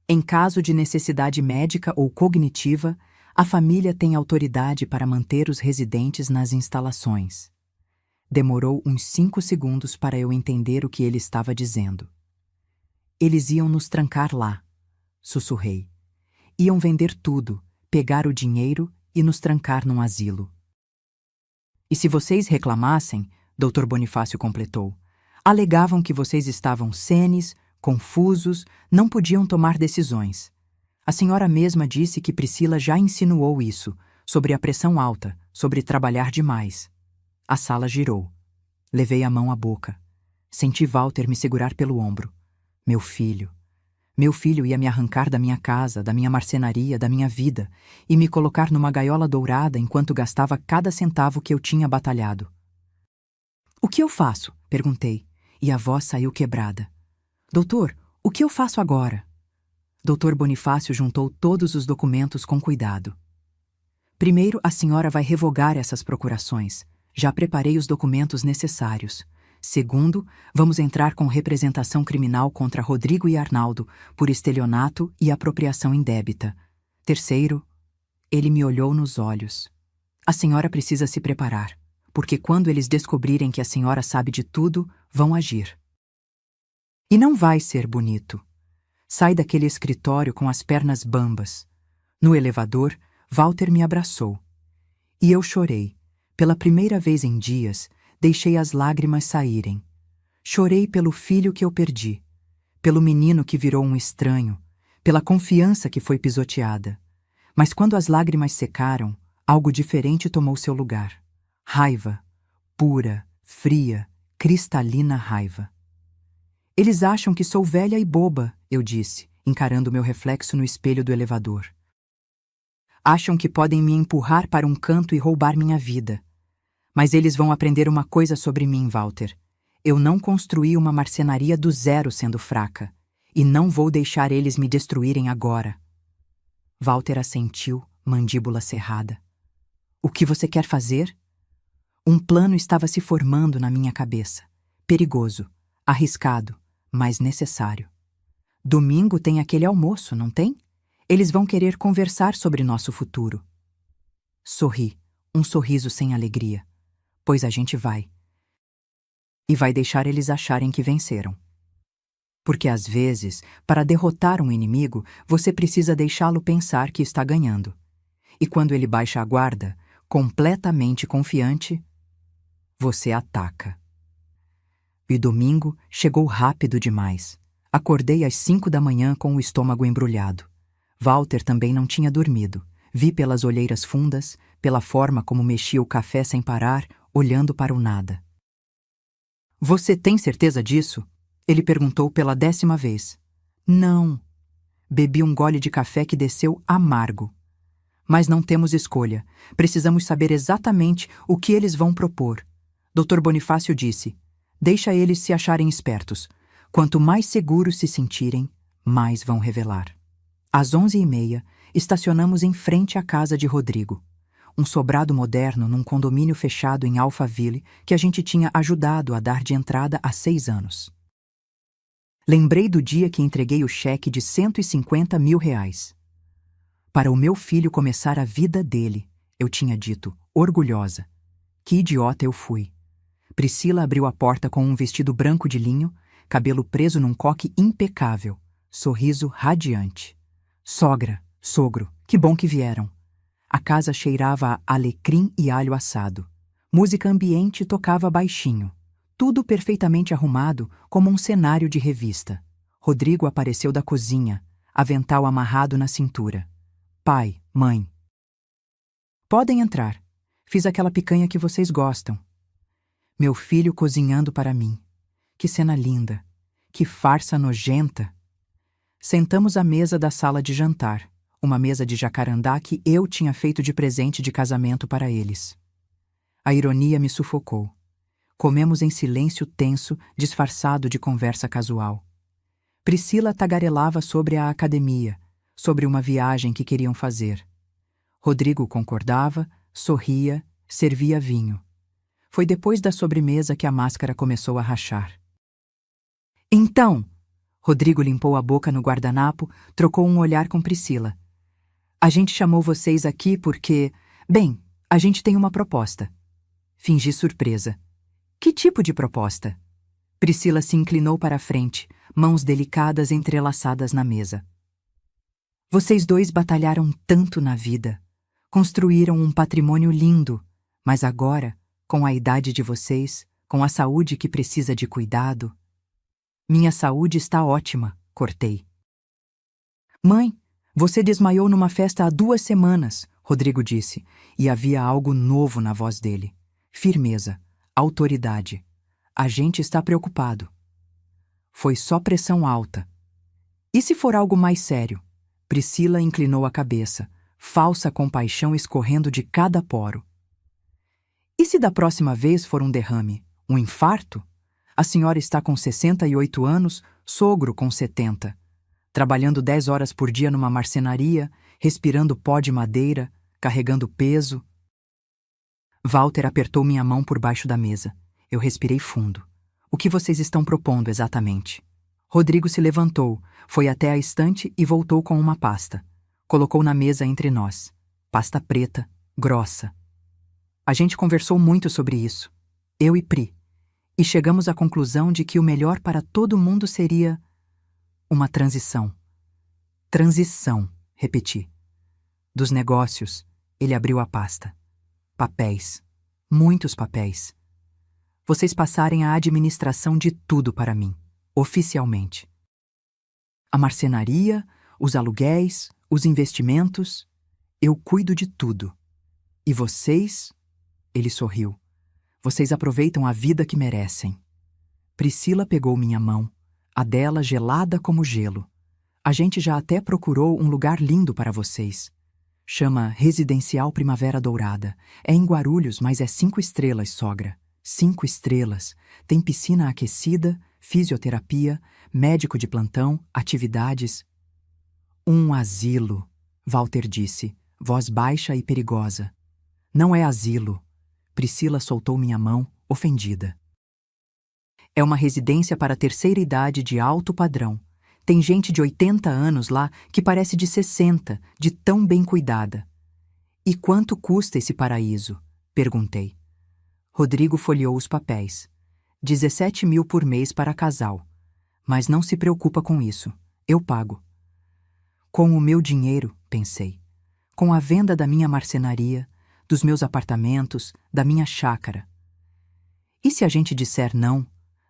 Em caso de necessidade médica ou cognitiva, a família tem autoridade para manter os residentes nas instalações. Demorou uns 5 segundos para eu entender o que ele estava dizendo. Eles iam nos trancar lá, sussurrei. Iam vender tudo, pegar o dinheiro e nos trancar num asilo. E se vocês reclamassem, Dr. Bonifácio completou, alegavam que vocês estavam senes, confusos, não podiam tomar decisões. A senhora mesma disse que Priscila já insinuou isso, sobre a pressão alta, sobre trabalhar demais. A sala girou. Levei a mão à boca. Senti Walter me segurar pelo ombro. Meu filho ia me arrancar da minha casa, da minha marcenaria, da minha vida, e me colocar numa gaiola dourada enquanto gastava cada centavo que eu tinha batalhado. O que eu faço? Perguntei, e a voz saiu quebrada. Doutor, o que eu faço agora? Dr. Bonifácio juntou todos os documentos com cuidado. Primeiro, a senhora vai revogar essas procurações. Já preparei os documentos necessários. Segundo, vamos entrar com representação criminal contra Rodrigo e Arnaldo por estelionato e apropriação indébita. Terceiro, ele me olhou nos olhos. A senhora precisa se preparar, porque quando eles descobrirem que a senhora sabe de tudo, vão agir. E não vai ser bonito. Sai daquele escritório com as pernas bambas. No elevador, Walter me abraçou. E eu chorei. Pela primeira vez em dias, deixei as lágrimas saírem. Chorei pelo filho que eu perdi, pelo menino que virou um estranho, pela confiança que foi pisoteada. Mas quando as lágrimas secaram, algo diferente tomou seu lugar. Raiva. Pura, fria, cristalina raiva. Eles acham que sou velha e boba, eu disse, encarando meu reflexo no espelho do elevador. Acham que podem me empurrar para um canto e roubar minha vida. Mas eles vão aprender uma coisa sobre mim, Walter. Eu não construí uma marcenaria do zero sendo fraca, e não vou deixar eles me destruírem agora. Walter assentiu, mandíbula cerrada. O que você quer fazer? Um plano estava se formando na minha cabeça. Perigoso, arriscado, mas necessário. Domingo tem aquele almoço, não tem? Eles vão querer conversar sobre nosso futuro. Sorri, um sorriso sem alegria. Pois a gente vai. E vai deixar eles acharem que venceram. Porque às vezes, para derrotar um inimigo, você precisa deixá-lo pensar que está ganhando. E quando ele baixa a guarda, completamente confiante, você ataca. E domingo chegou rápido demais. Acordei às 5 da manhã com o estômago embrulhado. Walter também não tinha dormido. Vi pelas olheiras fundas, pela forma como mexia o café sem parar, olhando para o nada. Você tem certeza disso? Ele perguntou pela 10ª vez. Não. Bebi um gole de café que desceu amargo. Mas não temos escolha. Precisamos saber exatamente o que eles vão propor. Dr. Bonifácio disse, deixa eles se acharem espertos. Quanto mais seguros se sentirem, mais vão revelar. Às 11h30, estacionamos em frente à casa de Rodrigo. Um sobrado moderno num condomínio fechado em Alphaville que a gente tinha ajudado a dar de entrada há 6 anos. Lembrei do dia que entreguei o cheque de R$150 mil. Para o meu filho começar a vida dele, eu tinha dito, orgulhosa. Que idiota eu fui. Priscila abriu a porta com um vestido branco de linho, cabelo preso num coque impecável, sorriso radiante. Sogra, sogro, que bom que vieram. A casa cheirava a alecrim e alho assado. Música ambiente tocava baixinho. Tudo perfeitamente arrumado, como um cenário de revista. Rodrigo apareceu da cozinha, avental amarrado na cintura. Pai, mãe. Podem entrar. Fiz aquela picanha que vocês gostam. Meu filho cozinhando para mim. Que cena linda. Que farsa nojenta. Sentamos à mesa da sala de jantar, uma mesa de jacarandá que eu tinha feito de presente de casamento para eles. A ironia me sufocou. Comemos em silêncio tenso, disfarçado de conversa casual. Priscila tagarelava sobre a academia, sobre uma viagem que queriam fazer. Rodrigo concordava, sorria, servia vinho. Foi depois da sobremesa que a máscara começou a rachar. Então, Rodrigo limpou a boca no guardanapo, trocou um olhar com Priscila. A gente chamou vocês aqui porque... Bem, a gente tem uma proposta. Fingi surpresa. Que tipo de proposta? Priscila se inclinou para a frente, mãos delicadas entrelaçadas na mesa. Vocês dois batalharam tanto na vida. Construíram um patrimônio lindo, mas agora, com a idade de vocês, com a saúde que precisa de cuidado... Minha saúde está ótima, cortei. Mãe, você desmaiou numa festa há 2 semanas, Rodrigo disse, e havia algo novo na voz dele. Firmeza, autoridade. A gente está preocupado. Foi só pressão alta. E se for algo mais sério? Priscila inclinou a cabeça, falsa compaixão escorrendo de cada poro. E se da próxima vez for um derrame, um infarto? A senhora está com 68 anos, sogro com 70. Trabalhando 10 horas por dia numa marcenaria, respirando pó de madeira, carregando peso. Walter apertou minha mão por baixo da mesa. Eu respirei fundo. O que vocês estão propondo exatamente? Rodrigo se levantou, foi até a estante e voltou com uma pasta. Colocou na mesa entre nós. Pasta preta, grossa. A gente conversou muito sobre isso. Eu e Pri. E chegamos à conclusão de que o melhor para todo mundo seria uma transição. Transição, repeti. Dos negócios, ele abriu a pasta. Papéis. Muitos papéis. Vocês passarem a administração de tudo para mim, oficialmente. A marcenaria, os aluguéis, os investimentos, eu cuido de tudo. E vocês? Ele sorriu. Vocês aproveitam a vida que merecem. Priscila pegou minha mão, a dela gelada como gelo. A gente já até procurou um lugar lindo para vocês. Chama Residencial Primavera Dourada. É em Guarulhos, mas é 5 estrelas, sogra. 5 estrelas. Tem piscina aquecida, fisioterapia, médico de plantão, atividades. Um asilo, Walter disse, voz baixa e perigosa. Não é asilo. Priscila soltou minha mão, ofendida. É uma residência para a terceira idade de alto padrão. Tem gente de 80 anos lá que parece de 60, de tão bem cuidada. E quanto custa esse paraíso? Perguntei. Rodrigo folheou os papéis. 17 mil por mês para casal. Mas não se preocupa com isso. Eu pago. Com o meu dinheiro, pensei. Com a venda da minha marcenaria, dos meus apartamentos, da minha chácara. E se a gente disser não?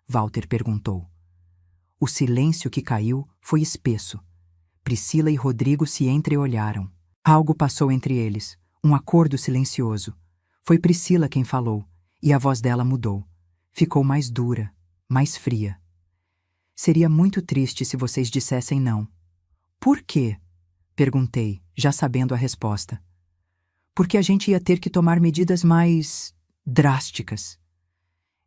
Walter perguntou. O silêncio que caiu foi espesso. Priscila e Rodrigo se entreolharam. Algo passou entre eles, um acordo silencioso. Foi Priscila quem falou, e a voz dela mudou. Ficou mais dura, mais fria. Seria muito triste se vocês dissessem não. Por quê? Perguntei, já sabendo a resposta. Porque a gente ia ter que tomar medidas mais drásticas.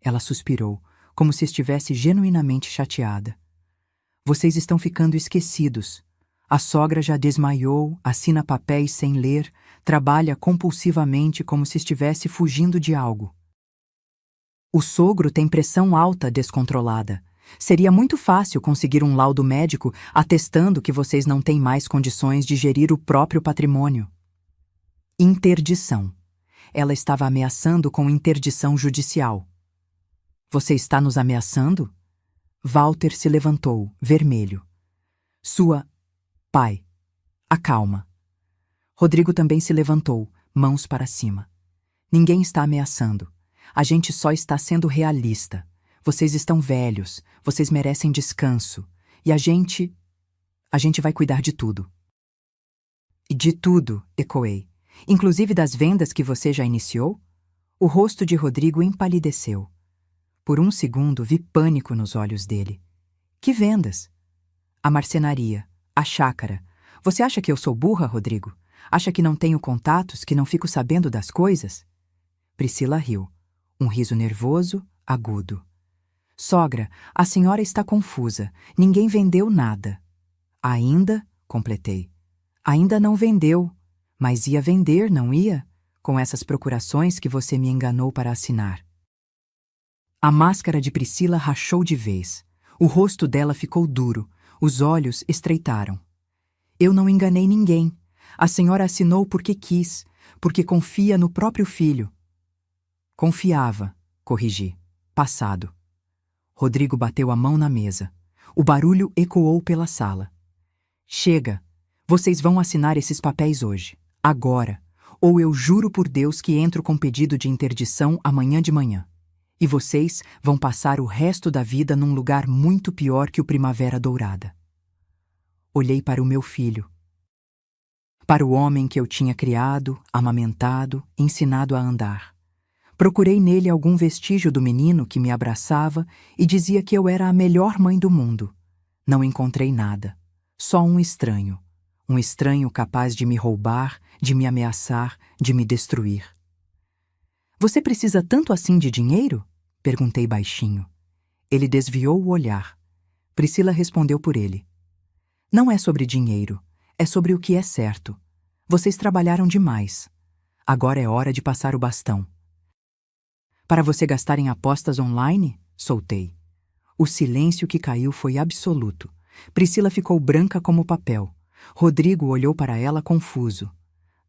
Ela suspirou, como se estivesse genuinamente chateada. Vocês estão ficando esquecidos. A sogra já desmaiou, assina papéis sem ler, trabalha compulsivamente como se estivesse fugindo de algo. O sogro tem pressão alta descontrolada. Seria muito fácil conseguir um laudo médico atestando que vocês não têm mais condições de gerir o próprio patrimônio. Interdição. Ela estava ameaçando com interdição judicial. Você está nos ameaçando? Walter se levantou, vermelho. Pai. Acalma. Rodrigo também se levantou, mãos para cima. Ninguém está ameaçando. A gente só está sendo realista. Vocês estão velhos, vocês merecem descanso. E a gente vai cuidar de tudo. E de tudo, ecoei. Inclusive das vendas que você já iniciou? O rosto de Rodrigo empalideceu. Por um segundo vi pânico nos olhos dele. Que vendas? A marcenaria, a chácara. Você acha que eu sou burra, Rodrigo? Acha que não tenho contatos, que não fico sabendo das coisas? Priscila riu. Um riso nervoso, agudo. Sogra, a senhora está confusa. Ninguém vendeu nada. Ainda, completei. Ainda não vendeu. Mas ia vender, não ia? Com essas procurações que você me enganou para assinar. A máscara de Priscila rachou de vez. O rosto dela ficou duro. Os olhos estreitaram. Eu não enganei ninguém. A senhora assinou porque quis, porque confia no próprio filho. Confiava, corrigi. Passado. Rodrigo bateu a mão na mesa. O barulho ecoou pela sala. Chega. Vocês vão assinar esses papéis hoje. Agora. Ou eu juro por Deus que entro com pedido de interdição amanhã de manhã. E vocês vão passar o resto da vida num lugar muito pior que o Primavera Dourada. Olhei para o meu filho. Para o homem que eu tinha criado, amamentado, ensinado a andar. Procurei nele algum vestígio do menino que me abraçava e dizia que eu era a melhor mãe do mundo. Não encontrei nada. Só um estranho. Um estranho capaz de me roubar, de me ameaçar, de me destruir. Você precisa tanto assim de dinheiro? Perguntei baixinho. Ele desviou o olhar. Priscila respondeu por ele. Não é sobre dinheiro, é sobre o que é certo. Vocês trabalharam demais. Agora é hora de passar o bastão. Para você gastar em apostas online? Soltei. O silêncio que caiu foi absoluto. Priscila ficou branca como papel. Rodrigo olhou para ela confuso.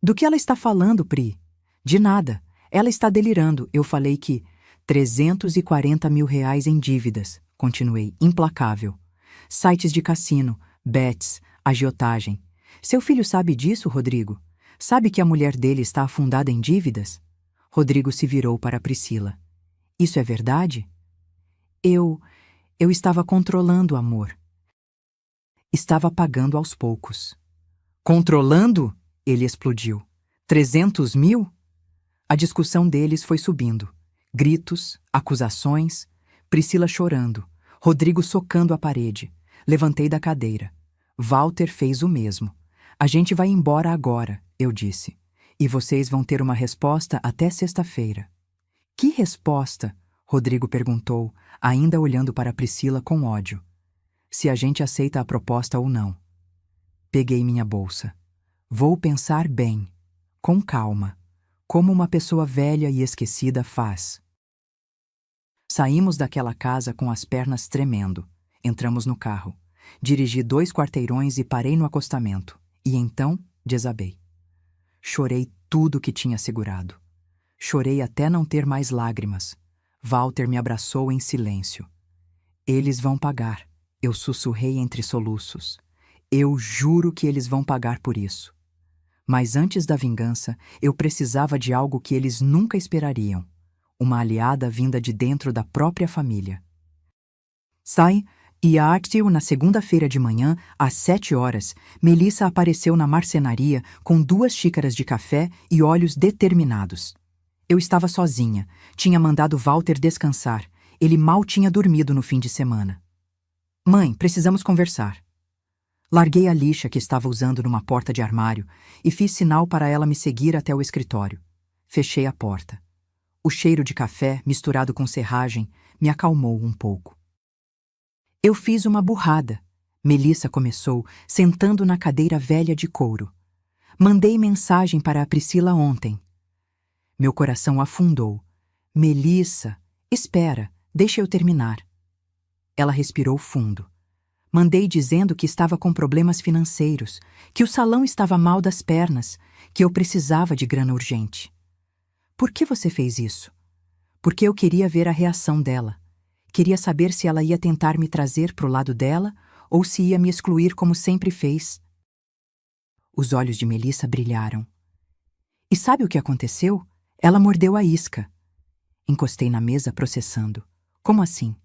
Do que ela está falando, Pri? De nada. Ela está delirando. Eu falei que 340 mil reais em dívidas. Continuei, implacável. Sites de cassino, bets, agiotagem. Seu filho sabe disso, Rodrigo? Sabe que a mulher dele está afundada em dívidas? Rodrigo se virou para Priscila. Isso é verdade? Eu estava controlando o amor. Estava pagando aos poucos. Controlando? Ele explodiu. 300 mil? A discussão deles foi subindo. Gritos, acusações, Priscila chorando, Rodrigo socando a parede. Levantei da cadeira. Walter fez o mesmo. A gente vai embora agora, eu disse. E vocês vão ter uma resposta até sexta-feira. Que resposta? Rodrigo perguntou, ainda olhando para Priscila com ódio. Se a gente aceita a proposta ou não. Peguei minha bolsa. Vou pensar bem, com calma, como uma pessoa velha e esquecida faz. Saímos daquela casa com as pernas tremendo. Entramos no carro. Dirigi 2 quarteirões e parei no acostamento. E então, desabei. Chorei tudo que tinha segurado. Chorei até não ter mais lágrimas. Walter me abraçou em silêncio. Eles vão pagar, eu sussurrei entre soluços. Eu juro que eles vão pagar por isso. Mas antes da vingança, eu precisava de algo que eles nunca esperariam. Uma aliada vinda de dentro da própria família. E a Artil, na segunda-feira de manhã, às 7 horas, Melissa apareceu na marcenaria com 2 xícaras de café e olhos determinados. Eu estava sozinha, tinha mandado Walter descansar. Ele mal tinha dormido no fim de semana. Mãe, precisamos conversar. Larguei a lixa que estava usando numa porta de armário e fiz sinal para ela me seguir até o escritório. Fechei a porta. O cheiro de café, misturado com serragem, me acalmou um pouco. Eu fiz uma burrada. Melissa começou, sentando na cadeira velha de couro. Mandei mensagem para a Priscila ontem. Meu coração afundou. Melissa, espera, deixa eu terminar. Ela respirou fundo. Mandei dizendo que estava com problemas financeiros, que o salão estava mal das pernas, que eu precisava de grana urgente. Por que você fez isso? Porque eu queria ver a reação dela. Queria saber se ela ia tentar me trazer para o lado dela ou se ia me excluir como sempre fez. Os olhos de Melissa brilharam. E sabe o que aconteceu? Ela mordeu a isca. Encostei na mesa processando. Como assim?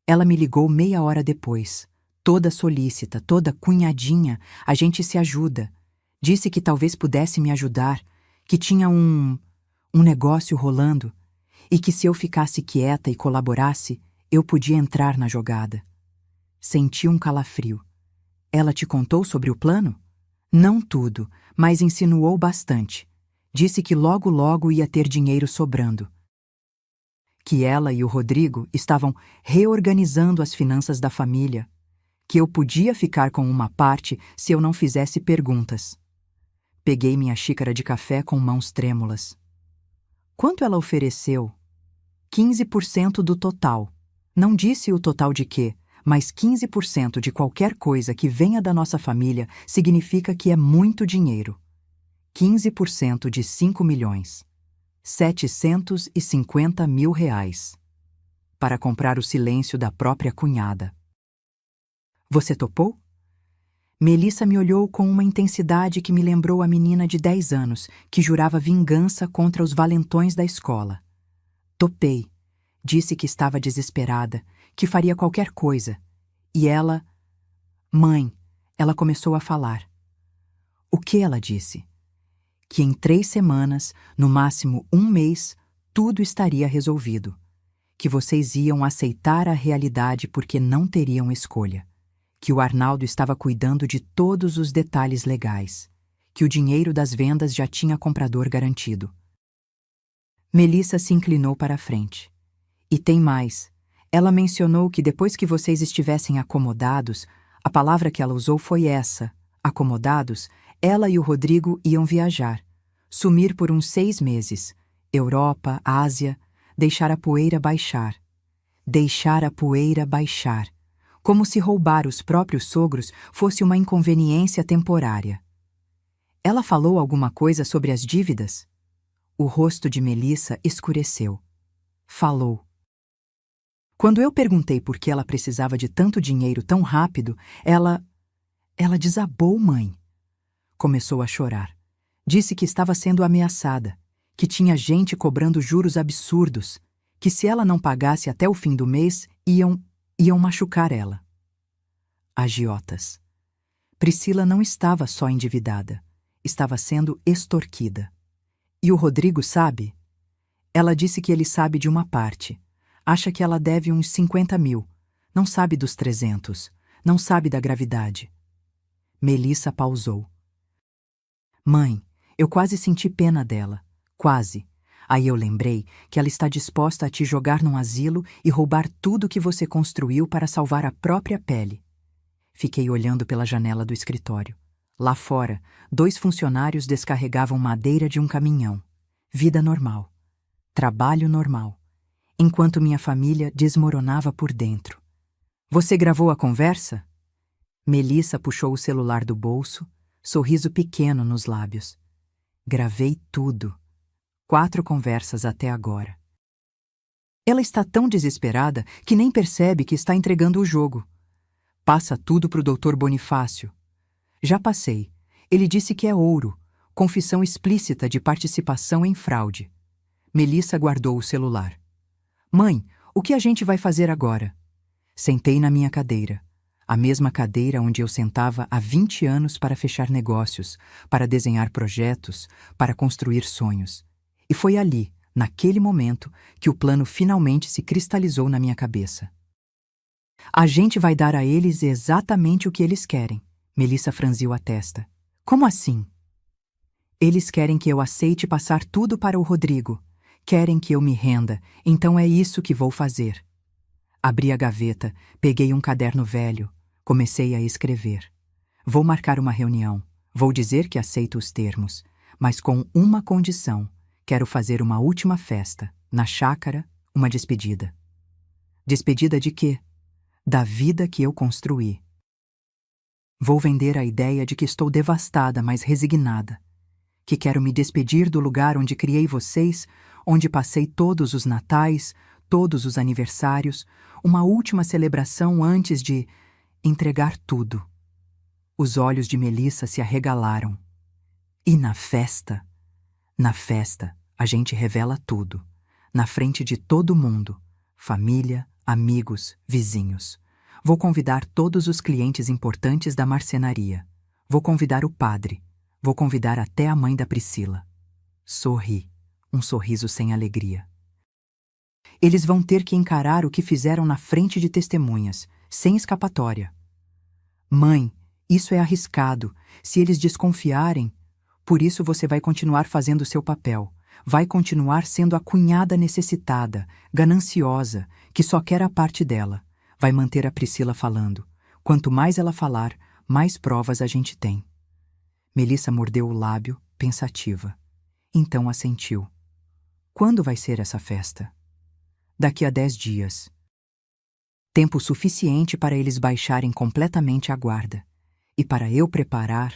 Ela me ligou meia hora depois. Toda solícita, toda cunhadinha, a gente se ajuda. Disse que talvez pudesse me ajudar, que tinha um negócio rolando e que se eu ficasse quieta e colaborasse, eu podia entrar na jogada. Senti um calafrio. Ela te contou sobre o plano? Não tudo, mas insinuou bastante. Disse que logo logo ia ter dinheiro sobrando. Que ela e o Rodrigo estavam reorganizando as finanças da família. Que eu podia ficar com uma parte se eu não fizesse perguntas. Peguei minha xícara de café com mãos trêmulas. Quanto ela ofereceu? 15% do total. Não disse o total de quê, mas 15% de qualquer coisa que venha da nossa família significa que é muito dinheiro. 15% de 5 milhões. 750 mil reais. Para comprar o silêncio da própria cunhada. Você topou? Melissa me olhou com uma intensidade que me lembrou a menina de 10 anos que jurava vingança contra os valentões da escola. Topei. Disse que estava desesperada, que faria qualquer coisa. E ela... Mãe, ela começou a falar. O que ela disse? Que em 3 semanas, no máximo 1 mês, tudo estaria resolvido. Que vocês iam aceitar a realidade porque não teriam escolha. Que o Arnaldo estava cuidando de todos os detalhes legais. Que o dinheiro das vendas já tinha comprador garantido. Melissa se inclinou para a frente. E tem mais. Ela mencionou que depois que vocês estivessem acomodados, a palavra que ela usou foi essa, acomodados, ela e o Rodrigo iam viajar, sumir por uns 6 meses, Europa, Ásia, deixar a poeira baixar. Deixar a poeira baixar, como se roubar os próprios sogros fosse uma inconveniência temporária. Ela falou alguma coisa sobre as dívidas? O rosto de Melissa escureceu. Falou. Quando eu perguntei por que ela precisava de tanto dinheiro tão rápido, ela desabou, mãe. Começou a chorar. Disse que estava sendo ameaçada, que tinha gente cobrando juros absurdos, que se ela não pagasse até o fim do mês, iam machucar ela. Agiotas. Priscila não estava só endividada, estava sendo extorquida. E o Rodrigo sabe? Ela disse que ele sabe de uma parte. Acha que ela deve uns 50 mil. Não sabe dos 300. Não sabe da gravidade. Melissa pausou. Mãe, eu quase senti pena dela. Quase. Aí eu lembrei que ela está disposta a te jogar num asilo e roubar tudo que você construiu para salvar a própria pele. Fiquei olhando pela janela do escritório. Lá fora, 2 funcionários descarregavam madeira de um caminhão. Vida normal. Trabalho normal. Enquanto minha família desmoronava por dentro. Você gravou a conversa? Melissa puxou o celular do bolso, sorriso pequeno nos lábios. Gravei tudo. 4 conversas até agora. Ela está tão desesperada que nem percebe que está entregando o jogo. Passa tudo para o Dr. Bonifácio. Já passei. Ele disse que é ouro, confissão explícita de participação em fraude. Melissa guardou o celular. Mãe, o que a gente vai fazer agora? Sentei na minha cadeira. A mesma cadeira onde eu sentava há 20 anos para fechar negócios, para desenhar projetos, para construir sonhos. E foi ali, naquele momento, que o plano finalmente se cristalizou na minha cabeça. A gente vai dar a eles exatamente o que eles querem. Melissa franziu a testa. Como assim? Eles querem que eu aceite passar tudo para o Rodrigo. Querem que eu me renda, então é isso que vou fazer. Abri a gaveta, peguei um caderno velho, comecei a escrever. Vou marcar uma reunião, vou dizer que aceito os termos, mas com uma condição. Quero fazer uma última festa, na chácara, uma despedida. Despedida de quê? Da vida que eu construí. Vou vender a ideia de que estou devastada, mas resignada. Que quero me despedir do lugar onde criei vocês, onde passei todos os natais, todos os aniversários, uma última celebração antes de entregar tudo. Os olhos de Melissa se arregalaram. E na festa? Na festa, a gente revela tudo. Na frente de todo mundo. Família, amigos, vizinhos. Vou convidar todos os clientes importantes da marcenaria. Vou convidar o padre. Vou convidar até a mãe da Priscila. Sorri. Um sorriso sem alegria. Eles vão ter que encarar o que fizeram na frente de testemunhas, sem escapatória. Mãe, isso é arriscado. Se eles desconfiarem, por isso você vai continuar fazendo seu papel. Vai continuar sendo a cunhada necessitada, gananciosa, que só quer a parte dela. Vai manter a Priscila falando. Quanto mais ela falar, mais provas a gente tem. Melissa mordeu o lábio, pensativa. Então assentiu. Quando vai ser essa festa? Daqui a 10 dias. Tempo suficiente para eles baixarem completamente a guarda. E para eu preparar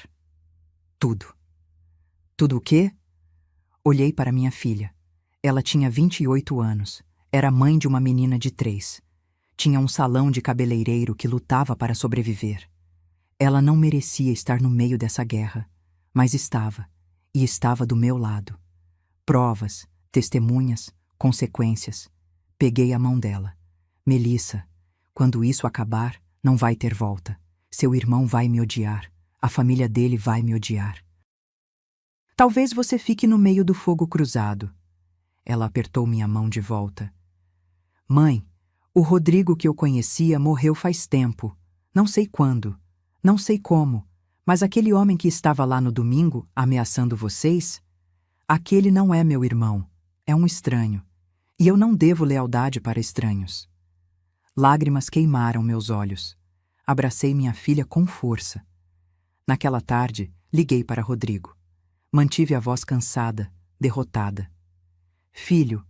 tudo. Tudo o quê? Olhei para minha filha. Ela tinha 28 anos. Era mãe de uma menina de 3. Tinha um salão de cabeleireiro que lutava para sobreviver. Ela não merecia estar no meio dessa guerra, mas estava, e estava do meu lado. Provas, testemunhas, consequências. Peguei a mão dela. Melissa, quando isso acabar, não vai ter volta. Seu irmão vai me odiar. A família dele vai me odiar. Talvez você fique no meio do fogo cruzado. Ela apertou minha mão de volta. Mãe, o Rodrigo que eu conhecia morreu faz tempo. Não sei quando, não sei como, mas aquele homem que estava lá no domingo, ameaçando vocês, aquele não é meu irmão, é um estranho. E eu não devo lealdade para estranhos. Lágrimas queimaram meus olhos. Abracei minha filha com força. Naquela tarde, liguei para Rodrigo. Mantive a voz cansada, derrotada. Filho,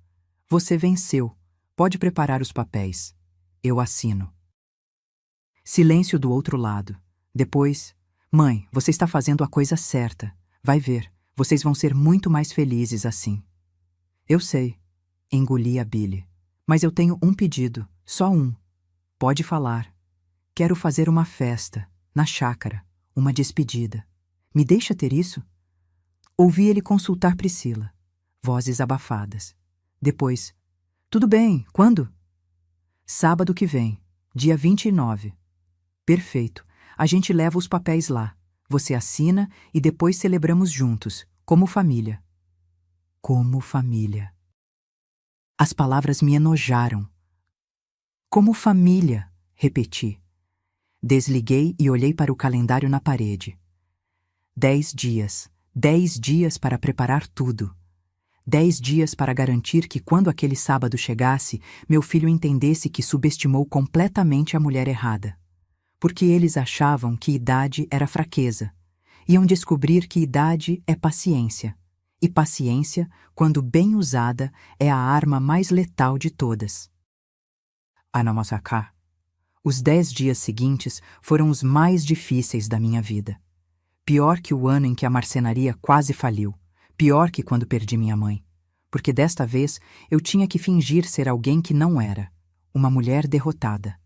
você venceu. Pode preparar os papéis. Eu assino. Silêncio do outro lado. Depois, mãe, você está fazendo a coisa certa. Vai ver, vocês vão ser muito mais felizes assim. Eu sei. Engoli a bile. Mas eu tenho um pedido, só um. Pode falar. Quero fazer uma festa, na chácara, uma despedida. Me deixa ter isso? Ouvi ele consultar Priscila. Vozes abafadas. Depois, tudo bem, quando? Sábado que vem, dia 29. Perfeito, a gente leva os papéis lá. Você assina e depois celebramos juntos, como família. Como família. As palavras me enojaram. Como família, repeti. Desliguei e olhei para o calendário na parede. 10 dias. 10 dias para preparar tudo. 10 dias para garantir que quando aquele sábado chegasse, meu filho entendesse que subestimou completamente a mulher errada. Porque eles achavam que idade era fraqueza. Iam descobrir que idade é paciência. E paciência, quando bem usada, é a arma mais letal de todas. Anamosaká. Os 10 dias seguintes foram os mais difíceis da minha vida. Pior que o ano em que a marcenaria quase faliu. Pior que quando perdi minha mãe. Porque desta vez eu tinha que fingir ser alguém que não era. Uma mulher derrotada.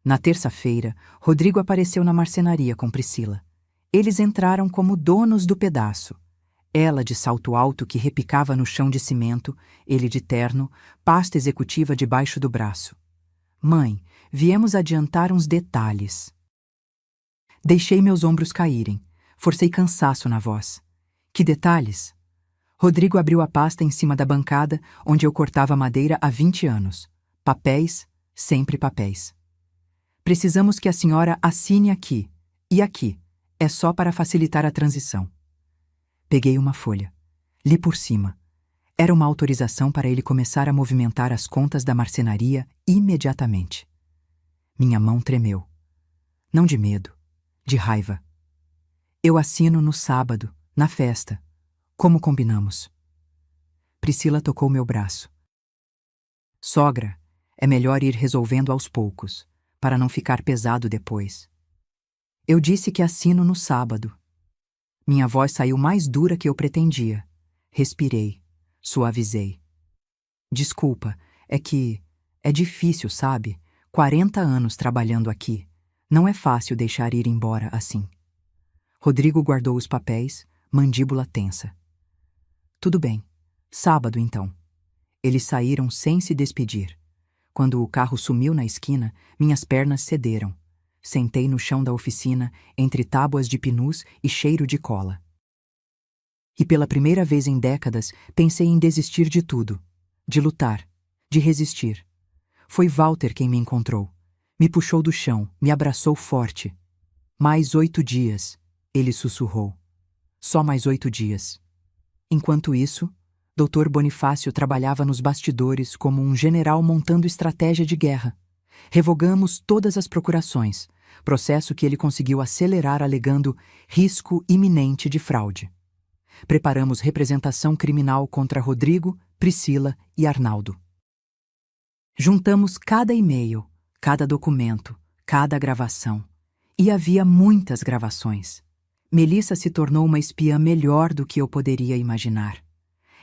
Na terça-feira, Rodrigo apareceu na marcenaria com Priscila. Eles entraram como donos do pedaço. Ela de salto alto que repicava no chão de cimento, ele de terno, pasta executiva debaixo do braço. Mãe, viemos adiantar uns detalhes. Deixei meus ombros caírem. Forcei cansaço na voz. Que detalhes? Rodrigo abriu a pasta em cima da bancada, onde eu cortava madeira há 20 anos. Papéis, sempre papéis. Precisamos que a senhora assine aqui. E aqui. É só para facilitar a transição. Peguei uma folha. Li por cima. Era uma autorização para ele começar a movimentar as contas da marcenaria imediatamente. Minha mão tremeu. Não de medo, de raiva. Eu assino no sábado, na festa, como combinamos. Priscila tocou meu braço. Sogra, é melhor ir resolvendo aos poucos, para não ficar pesado depois. Eu disse que assino no sábado. Minha voz saiu mais dura que eu pretendia. Respirei, suavizei. Desculpa, é que é difícil, sabe? 40 anos trabalhando aqui. Não é fácil deixar ir embora assim. Rodrigo guardou os papéis, mandíbula tensa. Tudo bem. Sábado, então. Eles saíram sem se despedir. Quando o carro sumiu na esquina, minhas pernas cederam. Sentei no chão da oficina, entre tábuas de pinus e cheiro de cola. E pela primeira vez em décadas, pensei em desistir de tudo. De lutar. De resistir. Foi Walter quem me encontrou. Me puxou do chão, me abraçou forte. Mais 8 dias, ele sussurrou. Só mais 8 dias. Enquanto isso, Dr. Bonifácio trabalhava nos bastidores como um general montando estratégia de guerra. Revogamos todas as procurações, processo que ele conseguiu acelerar alegando risco iminente de fraude. Preparamos representação criminal contra Rodrigo, Priscila e Arnaldo. Juntamos cada e-mail, cada documento, cada gravação. E havia muitas gravações. Melissa se tornou uma espiã melhor do que eu poderia imaginar.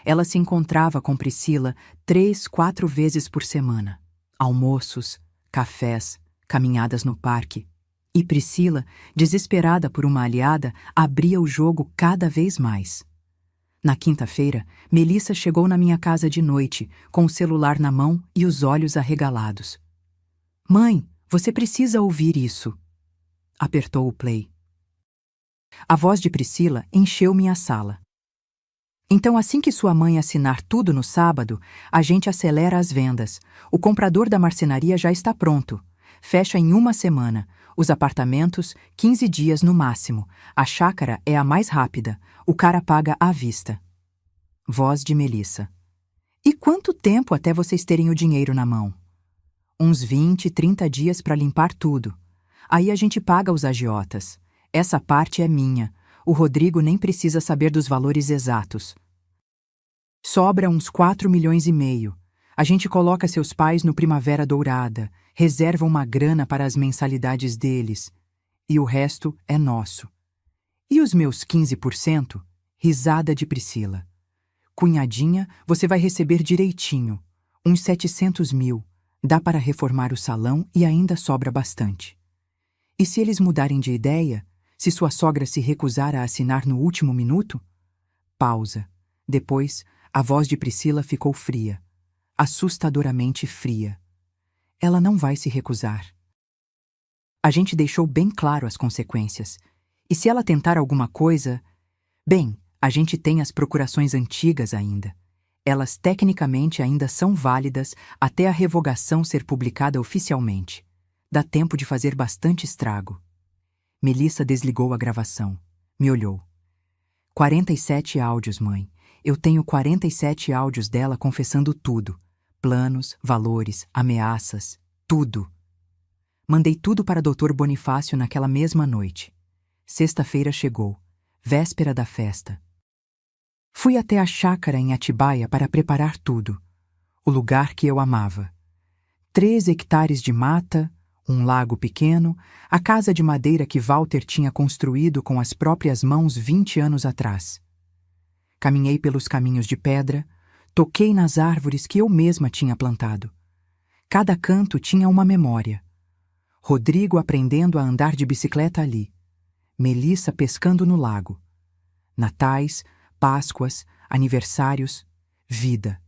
Ela se encontrava com Priscila 3, 4 vezes por semana. Almoços, cafés, caminhadas no parque. E Priscila, desesperada por uma aliada, abria o jogo cada vez mais. Na quinta-feira, Melissa chegou na minha casa de noite, com o celular na mão e os olhos arregalados. Mãe, você precisa ouvir isso. Apertou o play. A voz de Priscila encheu minha sala. Então, assim que sua mãe assinar tudo no sábado, a gente acelera as vendas. O comprador da marcenaria já está pronto. Fecha em 1 semana. Os apartamentos, 15 dias no máximo. A chácara é a mais rápida. O cara paga à vista. Voz de Melissa. E quanto tempo até vocês terem o dinheiro na mão? Uns 20, 30 dias para limpar tudo. Aí a gente paga os agiotas. Essa parte é minha. O Rodrigo nem precisa saber dos valores exatos. Sobra uns 4,5 milhões. A gente coloca seus pais no Primavera Dourada, reserva uma grana para as mensalidades deles. E o resto é nosso. E os meus 15%? Risada de Priscila. Cunhadinha, você vai receber direitinho. Uns 700 mil. Dá para reformar o salão e ainda sobra bastante. E se eles mudarem de ideia? Se sua sogra se recusar a assinar no último minuto? Pausa. Depois, a voz de Priscila ficou fria. Assustadoramente fria. Ela não vai se recusar. A gente deixou bem claro as consequências. E se ela tentar alguma coisa... Bem, a gente tem as procurações antigas ainda. Elas tecnicamente ainda são válidas até a revogação ser publicada oficialmente. Dá tempo de fazer bastante estrago. Melissa desligou a gravação. Me olhou. 47 áudios, mãe. Eu tenho 47 áudios dela confessando tudo. Planos, valores, ameaças, tudo. Mandei tudo para Dr. Bonifácio naquela mesma noite. Sexta-feira chegou, véspera da festa. Fui até a chácara em Atibaia para preparar tudo. O lugar que eu amava. 3 hectares de mata, um lago pequeno, a casa de madeira que Walter tinha construído com as próprias mãos 20 anos atrás. Caminhei pelos caminhos de pedra, toquei nas árvores que eu mesma tinha plantado. Cada canto tinha uma memória. Rodrigo aprendendo a andar de bicicleta ali. Melissa pescando no lago. Natais, Páscoas, aniversários, vida.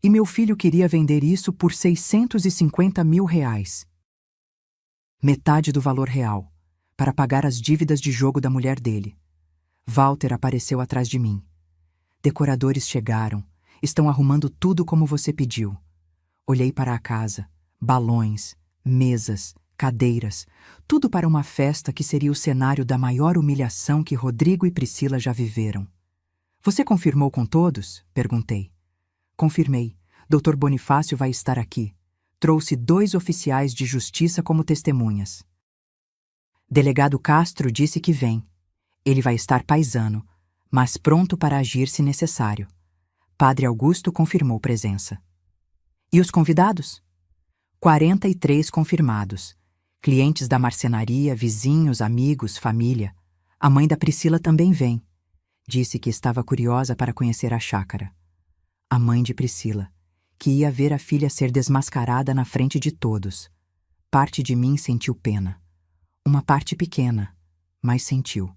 E meu filho queria vender isso por 650 mil reais. Metade do valor real, para pagar as dívidas de jogo da mulher dele. Walter apareceu atrás de mim. Decoradores chegaram, estão arrumando tudo como você pediu. Olhei para a casa, balões, mesas, cadeiras, tudo para uma festa que seria o cenário da maior humilhação que Rodrigo e Priscila já viveram. Você confirmou com todos? Perguntei. Confirmei. Dr. Bonifácio vai estar aqui. Trouxe 2 oficiais de justiça como testemunhas. Delegado Castro disse que vem. Ele vai estar paisano, mas pronto para agir se necessário. Padre Augusto confirmou presença. E os convidados? 43 confirmados. Clientes da marcenaria, vizinhos, amigos, família. A mãe da Priscila também vem. Disse que estava curiosa para conhecer a chácara. A mãe de Priscila, que ia ver a filha ser desmascarada na frente de todos. Parte de mim sentiu pena. Uma parte pequena, mas sentiu.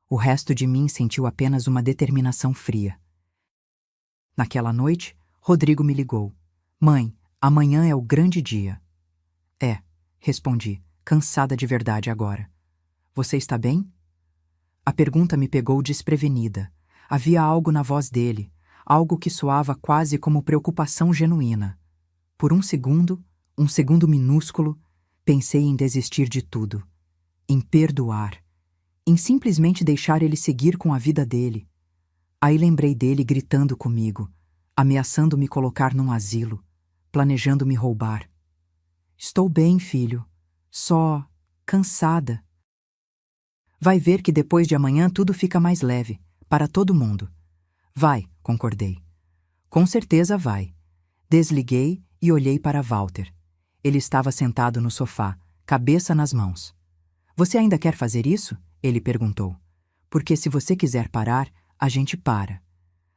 O resto de mim sentiu apenas uma determinação fria. Naquela noite, Rodrigo me ligou. Mãe, amanhã é o grande dia. É, respondi, cansada de verdade agora. Você está bem? A pergunta me pegou desprevenida. Havia algo na voz dele, algo que soava quase como preocupação genuína. Por um segundo minúsculo, pensei em desistir de tudo, em perdoar, em simplesmente deixar ele seguir com a vida dele. Aí lembrei dele gritando comigo, ameaçando me colocar num asilo, planejando me roubar. Estou bem, filho, só cansada. Vai ver que depois de amanhã tudo fica mais leve, para todo mundo. Vai, concordei. Com certeza vai. Desliguei e olhei para Walter. Ele estava sentado no sofá, cabeça nas mãos. Você ainda quer fazer isso? Ele perguntou. Porque se você quiser parar, a gente para.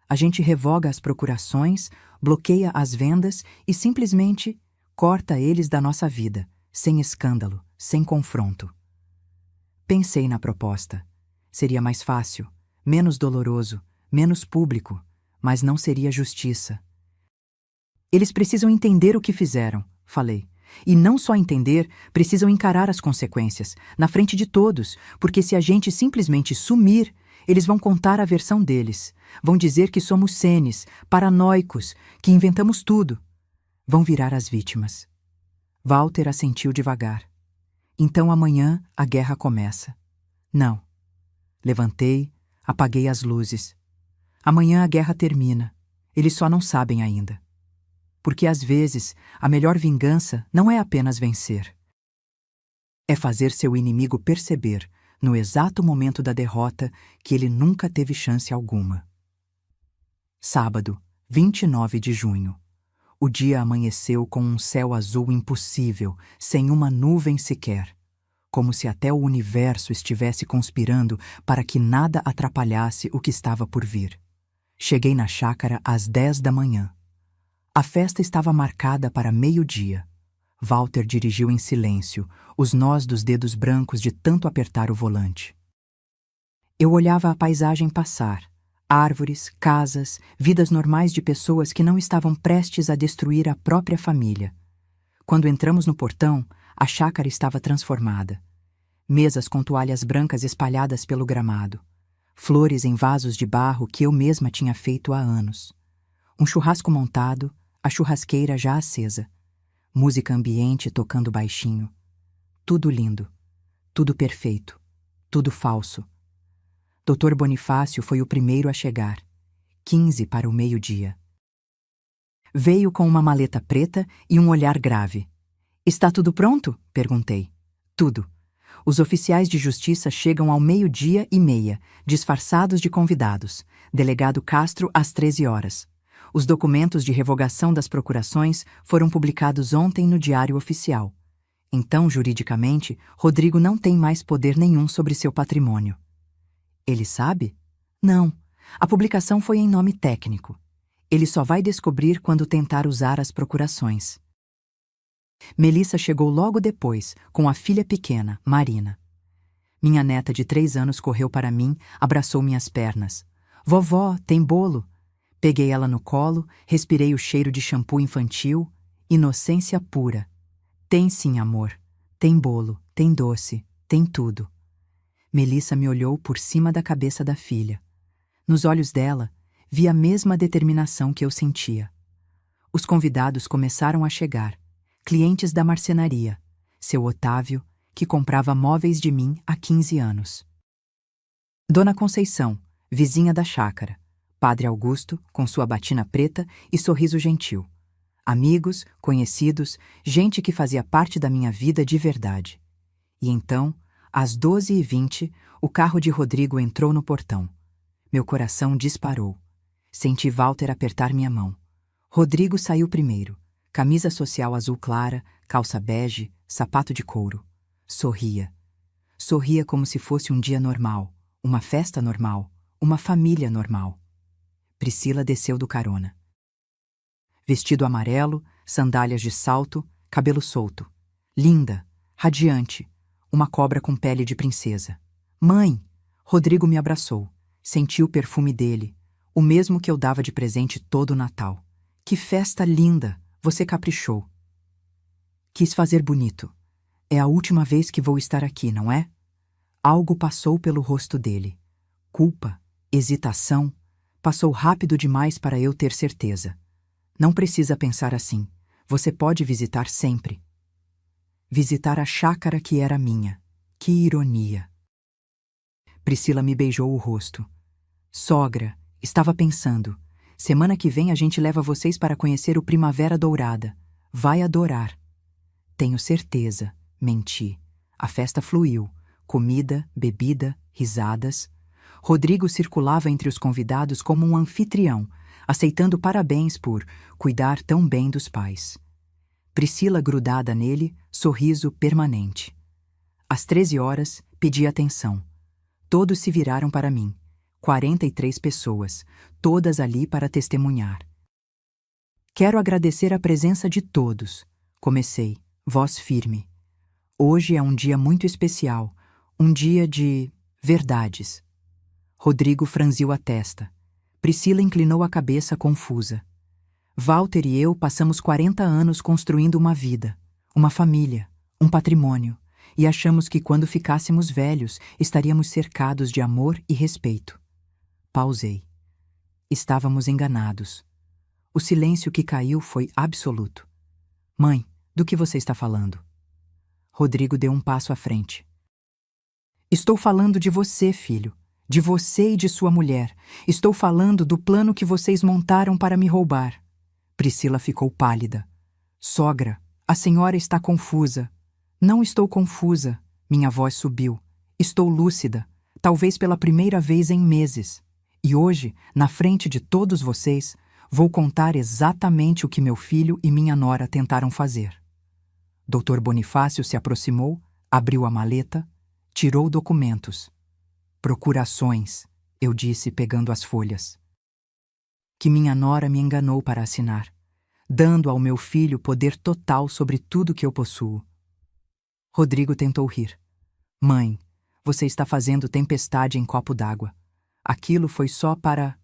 A gente revoga as procurações, bloqueia as vendas e simplesmente corta eles da nossa vida, sem escândalo, sem confronto. Pensei na proposta. Seria mais fácil, menos doloroso, menos público, mas não seria justiça. Eles precisam entender o que fizeram, falei. E não só entender, precisam encarar as consequências, na frente de todos, porque se a gente simplesmente sumir, eles vão contar a versão deles. Vão dizer que somos senes, paranoicos, que inventamos tudo. Vão virar as vítimas. Walter assentiu devagar. Então amanhã a guerra começa. Não. Levantei, apaguei as luzes. Amanhã a guerra termina. Eles só não sabem ainda. Porque às vezes a melhor vingança não é apenas vencer. É fazer seu inimigo perceber, no exato momento da derrota, que ele nunca teve chance alguma. Sábado, 29 de junho. O dia amanheceu com um céu azul impossível, sem uma nuvem sequer, como se até o universo estivesse conspirando para que nada atrapalhasse o que estava por vir. Cheguei na chácara às 10 da manhã. A festa estava marcada para meio-dia. Walter dirigiu em silêncio, os nós dos dedos brancos de tanto apertar o volante. Eu olhava a paisagem passar. Árvores, casas, vidas normais de pessoas que não estavam prestes a destruir a própria família. Quando entramos no portão, a chácara estava transformada. Mesas com toalhas brancas espalhadas pelo gramado. Flores em vasos de barro que eu mesma tinha feito há anos. Um churrasco montado, a churrasqueira já acesa. Música ambiente tocando baixinho. Tudo lindo. Tudo perfeito. Tudo falso. Dr. Bonifácio foi o primeiro a chegar. 15 para o meio-dia. Veio com uma maleta preta e um olhar grave. Está tudo pronto? Perguntei. Tudo. Os oficiais de justiça chegam ao 12:30, disfarçados de convidados. Delegado Castro às 13 horas. Os documentos de revogação das procurações foram publicados ontem no Diário Oficial. Então, juridicamente, Rodrigo não tem mais poder nenhum sobre seu patrimônio. Ele sabe? Não. A publicação foi em nome técnico. Ele só vai descobrir quando tentar usar as procurações. Melissa chegou logo depois, com a filha pequena, Marina. Minha neta de 3 anos correu para mim, abraçou minhas pernas. Vovó, tem bolo? Peguei ela no colo, respirei o cheiro de shampoo infantil. Inocência pura. Tem sim, amor. Tem bolo, tem doce, tem tudo. Melissa me olhou por cima da cabeça da filha. Nos olhos dela, vi a mesma determinação que eu sentia. Os convidados começaram a chegar, clientes da marcenaria, seu Otávio, que comprava móveis de mim há 15 anos. Dona Conceição, vizinha da chácara, Padre Augusto, com sua batina preta e sorriso gentil. Amigos, conhecidos, gente que fazia parte da minha vida de verdade. E então, às 12h20, o carro de Rodrigo entrou no portão. Meu coração disparou. Senti Walter apertar minha mão. Rodrigo saiu primeiro. Camisa social azul clara, calça bege, sapato de couro. Sorria. Sorria como se fosse um dia normal, uma festa normal, uma família normal. Priscila desceu do carona. Vestido amarelo, sandálias de salto, cabelo solto. Linda, radiante. Uma cobra com pele de princesa. Mãe! Rodrigo me abraçou. Senti o perfume dele, o mesmo que eu dava de presente todo o Natal. Que festa linda! Você caprichou. Quis fazer bonito. É a última vez que vou estar aqui, não é? Algo passou pelo rosto dele. Culpa, hesitação. Passou rápido demais para eu ter certeza. Não precisa pensar assim. Você pode visitar sempre. Visitar a chácara que era minha. Que ironia. Priscila me beijou o rosto. Sogra, estava pensando. Semana que vem a gente leva vocês para conhecer o Primavera Dourada. Vai adorar. Tenho certeza. Menti. A festa fluiu. Comida, bebida, risadas. Rodrigo circulava entre os convidados como um anfitrião, aceitando parabéns por cuidar tão bem dos pais. Priscila grudada nele, sorriso permanente. Às 13 horas, pedi atenção. Todos se viraram para mim. 43 pessoas, todas ali para testemunhar. Quero agradecer a presença de todos. Comecei, voz firme. Hoje é um dia muito especial, um dia de verdades. Rodrigo franziu a testa. Priscila inclinou a cabeça confusa. Walter e eu passamos 40 anos construindo uma vida, uma família, um patrimônio, e achamos que quando ficássemos velhos estaríamos cercados de amor e respeito. Pausei. Estávamos enganados. O silêncio que caiu foi absoluto. Mãe, do que você está falando? Rodrigo deu um passo à frente. Estou falando de você, filho. De você e de sua mulher. Estou falando do plano que vocês montaram para me roubar. Priscila ficou pálida. Sogra, a senhora está confusa. Não estou confusa. Minha voz subiu. Estou lúcida, talvez pela primeira vez em meses. E hoje, na frente de todos vocês, vou contar exatamente o que meu filho e minha nora tentaram fazer. Dr. Bonifácio se aproximou, abriu a maleta, tirou documentos. Procurações, eu disse pegando as folhas. Que minha nora me enganou para assinar, dando ao meu filho poder total sobre tudo que eu possuo. Rodrigo tentou rir. Mãe, você está fazendo tempestade em copo d'água. Aquilo foi só para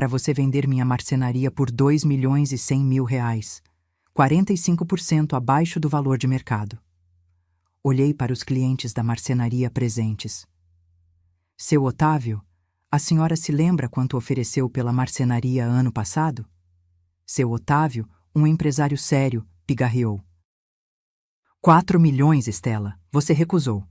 você vender minha marcenaria por 2.100.000 reais, 45% abaixo do valor de mercado. Olhei para os clientes da marcenaria presentes. Seu Otávio, a senhora se lembra quanto ofereceu pela marcenaria ano passado? Seu Otávio, um empresário sério, pigarreou. 4 milhões, Estela, você recusou.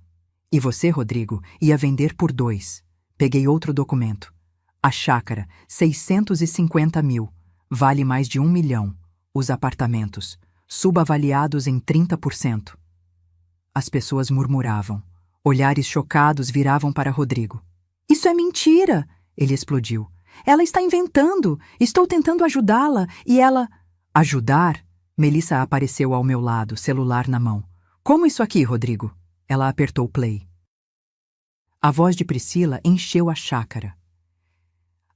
E você, Rodrigo, ia vender por 2. Peguei outro documento. A chácara, 650 mil, vale mais de 1 milhão. Os apartamentos, subavaliados em 30%. As pessoas murmuravam. Olhares chocados viravam para Rodrigo. Isso é mentira! Ele explodiu. Ela está inventando! Estou tentando ajudá-la e ela... Ajudar? Melissa apareceu ao meu lado, celular na mão. Como isso aqui, Rodrigo? Ela apertou play. A voz de Priscila encheu a chácara.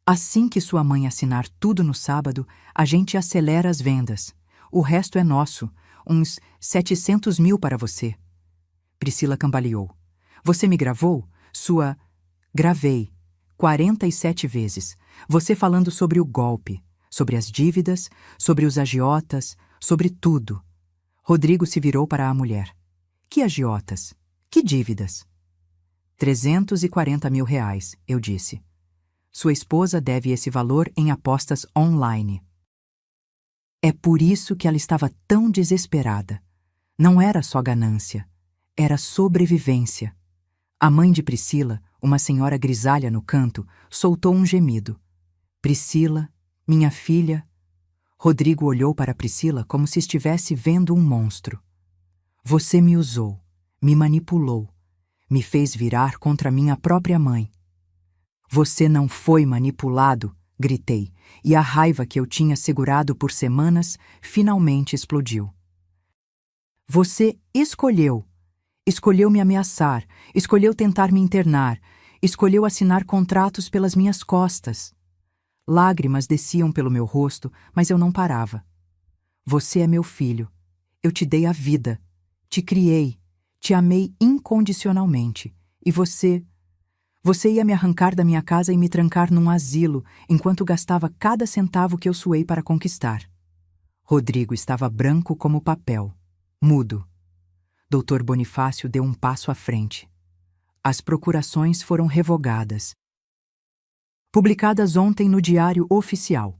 Assim que sua mãe assinar tudo no sábado, a gente acelera as vendas. O resto é nosso. Uns 700 mil para você. Priscila cambaleou. Você me gravou? Gravei. 47 vezes. Você falando sobre o golpe, sobre as dívidas, sobre os agiotas, sobre tudo. Rodrigo se virou para a mulher. Que agiotas? Que dívidas? 340 mil reais, eu disse. Sua esposa deve esse valor em apostas online. É por isso que ela estava tão desesperada. Não era só ganância, era sobrevivência. A mãe de Priscila, uma senhora grisalha no canto, soltou um gemido. Priscila, minha filha... Rodrigo olhou para Priscila como se estivesse vendo um monstro. Você me usou, me manipulou, me fez virar contra minha própria mãe. Você não foi manipulado, gritei, e a raiva que eu tinha segurado por semanas finalmente explodiu. Você escolheu me ameaçar, escolheu tentar me internar, escolheu assinar contratos pelas minhas costas. Lágrimas desciam pelo meu rosto, mas eu não parava. Você é meu filho. Eu te dei a vida. Te criei. Te amei incondicionalmente. E você Você ia me arrancar da minha casa e me trancar num asilo, enquanto gastava cada centavo que eu suei para conquistar. Rodrigo estava branco como papel, mudo. Dr. Bonifácio deu um passo à frente. As procurações foram revogadas. Publicadas ontem no Diário Oficial.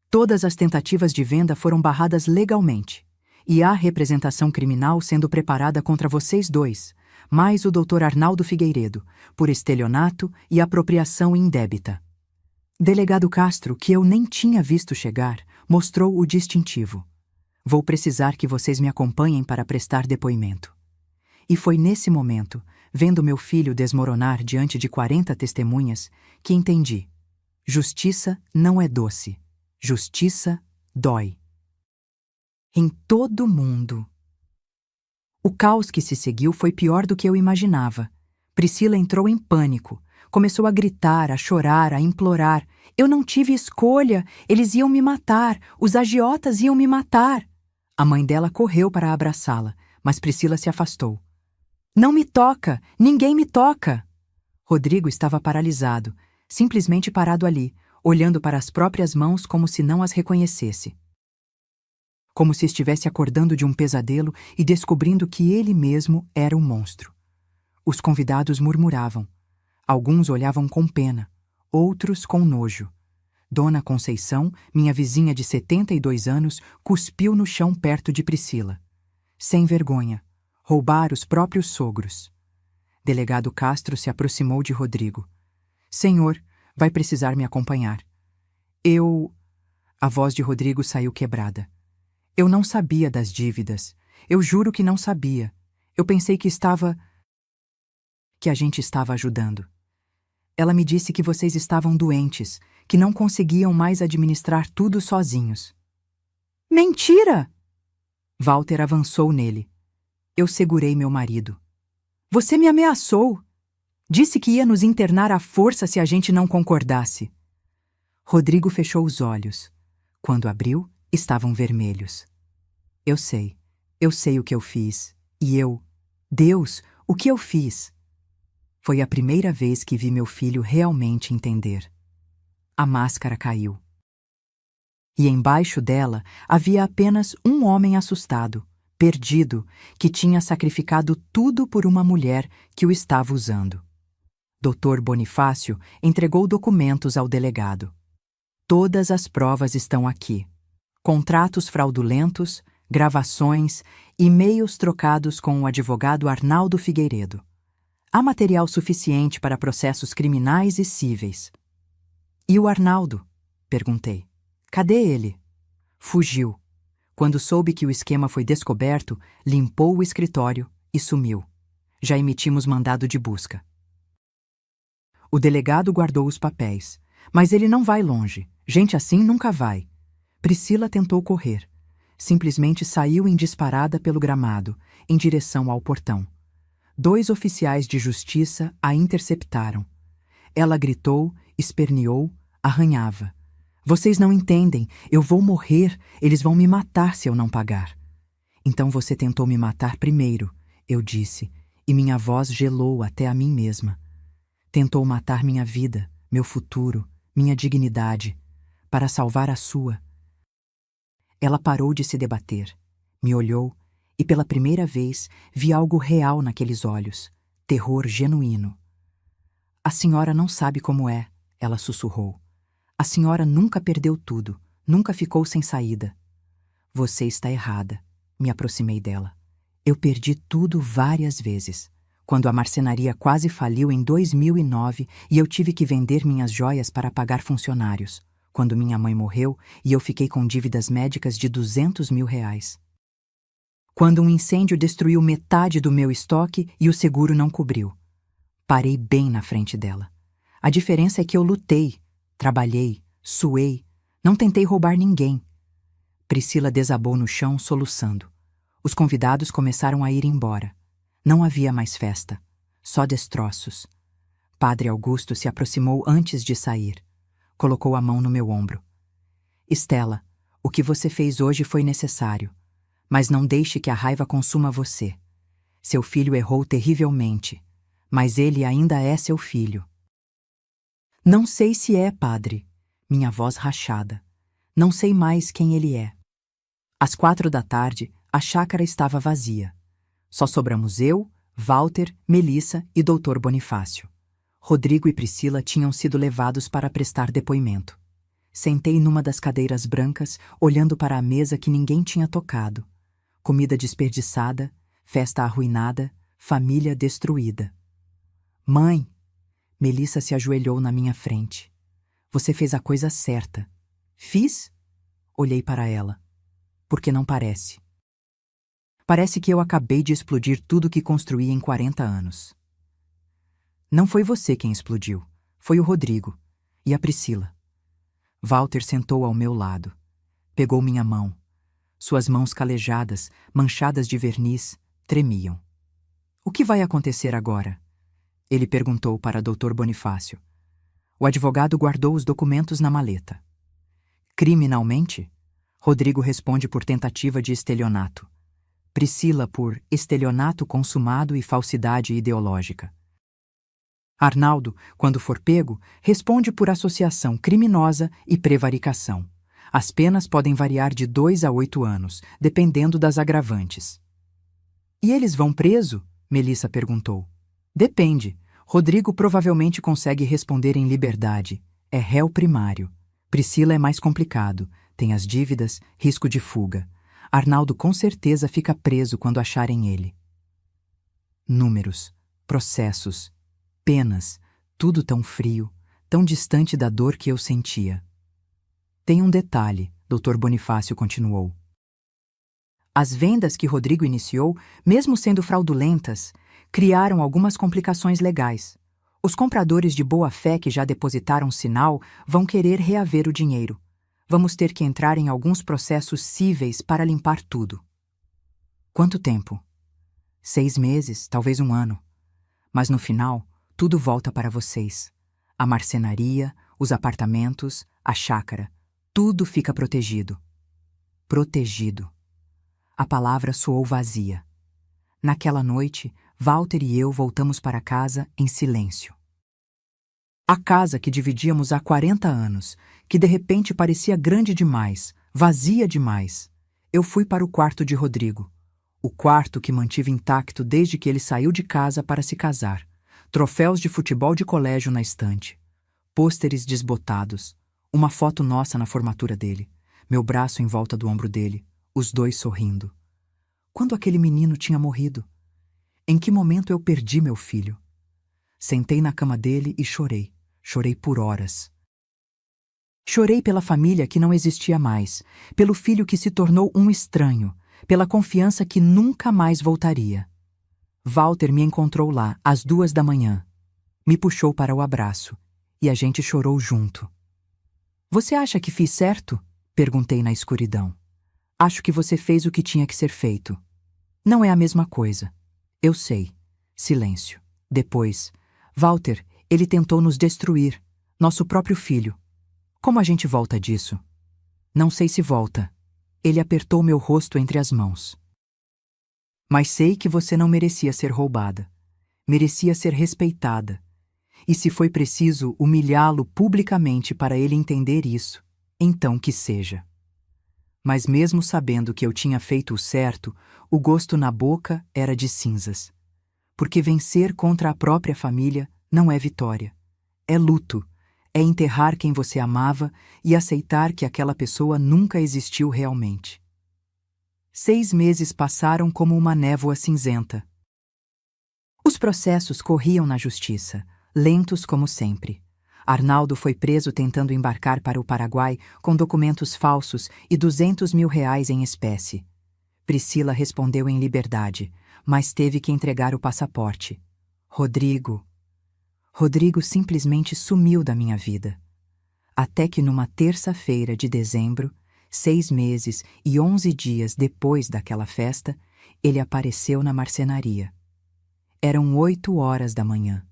Todas as tentativas de venda foram barradas legalmente. E há representação criminal sendo preparada contra vocês dois, mais o Dr. Arnaldo Figueiredo, por estelionato e apropriação indébita. Delegado Castro, que eu nem tinha visto chegar, mostrou o distintivo. Vou precisar que vocês me acompanhem para prestar depoimento. E foi nesse momento, vendo meu filho desmoronar diante de 40 testemunhas, que entendi. Justiça não é doce. Justiça dói. Em todo o mundo. O caos que se seguiu foi pior do que eu imaginava. Priscila entrou em pânico. Começou a gritar, a chorar, a implorar. Eu não tive escolha. Eles iam me matar. Os agiotas iam me matar. A mãe dela correu para abraçá-la, mas Priscila se afastou. Não me toca! Ninguém me toca! Rodrigo estava paralisado, simplesmente parado ali, olhando para as próprias mãos como se não as reconhecesse. Como se estivesse acordando de um pesadelo e descobrindo que ele mesmo era um monstro. Os convidados murmuravam. Alguns olhavam com pena, outros com nojo. Dona Conceição, minha vizinha de 72 anos, cuspiu no chão perto de Priscila. Sem vergonha. Roubar os próprios sogros. Delegado Castro se aproximou de Rodrigo. Senhor, vai precisar me acompanhar. A voz de Rodrigo saiu quebrada. Eu não sabia das dívidas. Eu juro que não sabia. Eu pensei que a gente estava ajudando. Ela me disse que vocês estavam doentes, que não conseguiam mais administrar tudo sozinhos. Mentira! Walter avançou nele. Eu segurei meu marido. Você me ameaçou. Disse que ia nos internar à força se a gente não concordasse. Rodrigo fechou os olhos. Quando abriu, estavam vermelhos. Eu sei o que eu fiz. Deus, o que eu fiz? Foi a primeira vez que vi meu filho realmente entender. A máscara caiu. E embaixo dela havia apenas um homem assustado, perdido, que tinha sacrificado tudo por uma mulher que o estava usando. Dr. Bonifácio entregou documentos ao delegado. Todas as provas estão aqui. Contratos fraudulentos, gravações, e-mails trocados com o advogado Arnaldo Figueiredo. Há material suficiente para processos criminais e cíveis. E o Arnaldo? Perguntei. Cadê ele? Fugiu. Quando soube que o esquema foi descoberto, limpou o escritório e sumiu. Já emitimos mandado de busca. O delegado guardou os papéis. Mas ele não vai longe. Gente assim nunca vai. Priscila tentou correr. Simplesmente saiu em disparada pelo gramado, em direção ao portão. 2 oficiais de justiça a interceptaram. Ela gritou, esperneou, arranhava. Vocês não entendem, eu vou morrer, eles vão me matar se eu não pagar. Então você tentou me matar primeiro, eu disse, e minha voz gelou até a mim mesma. Tentou matar minha vida, meu futuro, minha dignidade, para salvar a sua. Ela parou de se debater, me olhou e pela primeira vez vi algo real naqueles olhos, terror genuíno. A senhora não sabe como é, ela sussurrou. A senhora nunca perdeu tudo, nunca ficou sem saída. Você está errada, me aproximei dela. Eu perdi tudo várias vezes. Quando a marcenaria quase faliu em 2009 e eu tive que vender minhas joias para pagar funcionários. Quando minha mãe morreu e eu fiquei com dívidas médicas de R$200 mil. Quando um incêndio destruiu metade do meu estoque e o seguro não cobriu. Parei bem na frente dela. A diferença é que eu lutei, trabalhei, suei, não tentei roubar ninguém. Priscila desabou no chão, soluçando. Os convidados começaram a ir embora. Não havia mais festa, só destroços. Padre Augusto se aproximou antes de sair. Colocou a mão no meu ombro. Estela, o que você fez hoje foi necessário, mas não deixe que a raiva consuma você. Seu filho errou terrivelmente, mas ele ainda é seu filho. Não sei se é, padre. Minha voz rachada. Não sei mais quem ele é. Às 4 da tarde, a chácara estava vazia. Só sobramos eu, Walter, Melissa e Dr. Bonifácio. Rodrigo e Priscila tinham sido levados para prestar depoimento. Sentei numa das cadeiras brancas, olhando para a mesa que ninguém tinha tocado. Comida desperdiçada, festa arruinada, família destruída. Mãe! Melissa se ajoelhou na minha frente. Você fez a coisa certa. Fiz? Olhei para ela. Porque não parece. Parece que eu acabei de explodir tudo que construí em 40 anos. Não foi você quem explodiu. Foi o Rodrigo. E a Priscila. Walter sentou ao meu lado. Pegou minha mão. Suas mãos calejadas, manchadas de verniz, tremiam. O que vai acontecer agora? Ele perguntou para Dr. Bonifácio. O advogado guardou os documentos na maleta. Criminalmente? Rodrigo responde por tentativa de estelionato. Priscila por estelionato consumado e falsidade ideológica. Arnaldo, quando for pego, responde por associação criminosa e prevaricação. As penas podem variar de 2 a 8 anos, dependendo das agravantes. E eles vão preso? Melissa perguntou. Depende. Rodrigo provavelmente consegue responder em liberdade. É réu primário. Priscila é mais complicado. Tem as dívidas, risco de fuga. Arnaldo com certeza fica preso quando acharem ele. Números, processos, penas, tudo tão frio, tão distante da dor que eu sentia. Tem um detalhe, Dr. Bonifácio continuou. As vendas que Rodrigo iniciou, mesmo sendo fraudulentas, criaram algumas complicações legais. Os compradores de boa-fé que já depositaram sinal vão querer reaver o dinheiro. Vamos ter que entrar em alguns processos cíveis para limpar tudo. Quanto tempo? 6 meses, talvez 1 ano. Mas no final, tudo volta para vocês. A marcenaria, os apartamentos, a chácara, tudo fica protegido. Protegido. A palavra soou vazia. Naquela noite, Walter e eu voltamos para casa em silêncio. A casa que dividíamos há 40 anos, que de repente parecia grande demais, vazia demais. Eu fui para o quarto de Rodrigo. O quarto que mantive intacto desde que ele saiu de casa para se casar. Troféus de futebol de colégio na estante. Pôsteres desbotados. Uma foto nossa na formatura dele. Meu braço em volta do ombro dele. Os dois sorrindo. Quando aquele menino tinha morrido? Em que momento eu perdi meu filho? Sentei na cama dele e chorei. Chorei por horas. Chorei pela família que não existia mais, pelo filho que se tornou um estranho, pela confiança que nunca mais voltaria. Walter me encontrou lá, às 2 da manhã. Me puxou para o abraço, e a gente chorou junto. Você acha que fiz certo? Perguntei na escuridão. Acho que você fez o que tinha que ser feito. Não é a mesma coisa. Eu sei. Silêncio. Depois, Walter, ele tentou nos destruir, nosso próprio filho. Como a gente volta disso? Não sei se volta. Ele apertou meu rosto entre as mãos. Mas sei que você não merecia ser roubada. Merecia ser respeitada. E se foi preciso humilhá-lo publicamente para ele entender isso, então que seja. Mas mesmo sabendo que eu tinha feito o certo, o gosto na boca era de cinzas. Porque vencer contra a própria família não é vitória. É luto. É enterrar quem você amava e aceitar que aquela pessoa nunca existiu realmente. 6 meses passaram como uma névoa cinzenta. Os processos corriam na justiça, lentos como sempre. Arnaldo foi preso tentando embarcar para o Paraguai com documentos falsos e R$ 200 mil em espécie. Priscila respondeu em liberdade, mas teve que entregar o passaporte. Rodrigo simplesmente sumiu da minha vida. Até que numa terça-feira de dezembro, 6 meses e 11 dias depois daquela festa, ele apareceu na marcenaria. Eram 8 horas da manhã.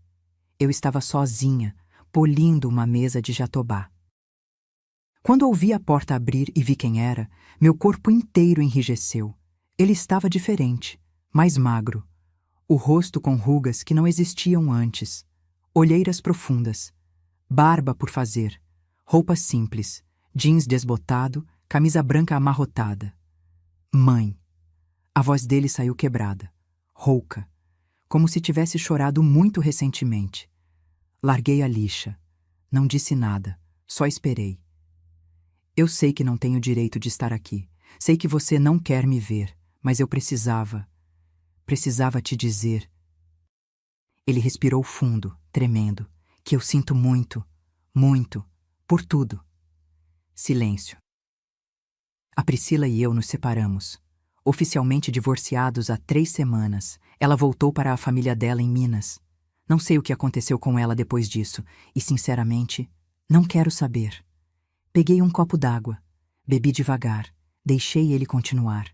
Eu estava sozinha, polindo uma mesa de jatobá. Quando ouvi a porta abrir e vi quem era, meu corpo inteiro enrijeceu. Ele estava diferente, mais magro. O rosto com rugas que não existiam antes. Olheiras profundas. Barba por fazer, roupas simples, jeans desbotado, camisa branca amarrotada. Mãe. A voz dele saiu quebrada, rouca, como se tivesse chorado muito recentemente. Larguei a lixa. Não disse nada, só esperei. Eu sei que não tenho direito de estar aqui. Sei que você não quer me ver, mas eu precisava te dizer. Ele respirou fundo, tremendo, que eu sinto muito, muito, por tudo. Silêncio. A Priscila e eu nos separamos. Oficialmente divorciados há 3 semanas, ela voltou para a família dela em Minas. Não sei o que aconteceu com ela depois disso, e sinceramente, não quero saber. Peguei um copo d'água, bebi devagar, deixei ele continuar.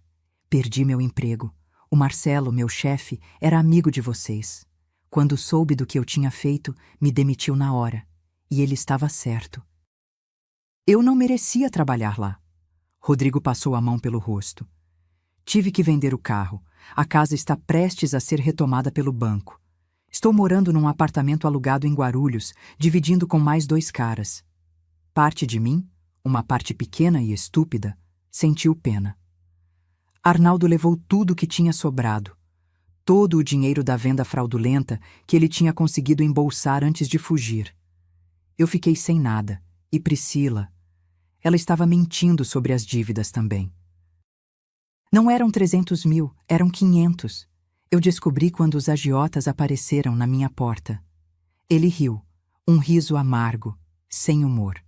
Perdi meu emprego. O Marcelo, meu chefe, era amigo de vocês. Quando soube do que eu tinha feito, me demitiu na hora. E ele estava certo. Eu não merecia trabalhar lá. Rodrigo passou a mão pelo rosto. Tive que vender o carro. A casa está prestes a ser retomada pelo banco. Estou morando num apartamento alugado em Guarulhos, dividindo com mais 2 caras. Parte de mim, uma parte pequena e estúpida, sentiu pena. Arnaldo levou tudo que tinha sobrado. Todo o dinheiro da venda fraudulenta que ele tinha conseguido embolsar antes de fugir. Eu fiquei sem nada. E Priscila, ela estava mentindo sobre as dívidas também. Não eram 300 mil, eram 500. Eu descobri quando os agiotas apareceram na minha porta. Ele riu, um riso amargo, sem humor.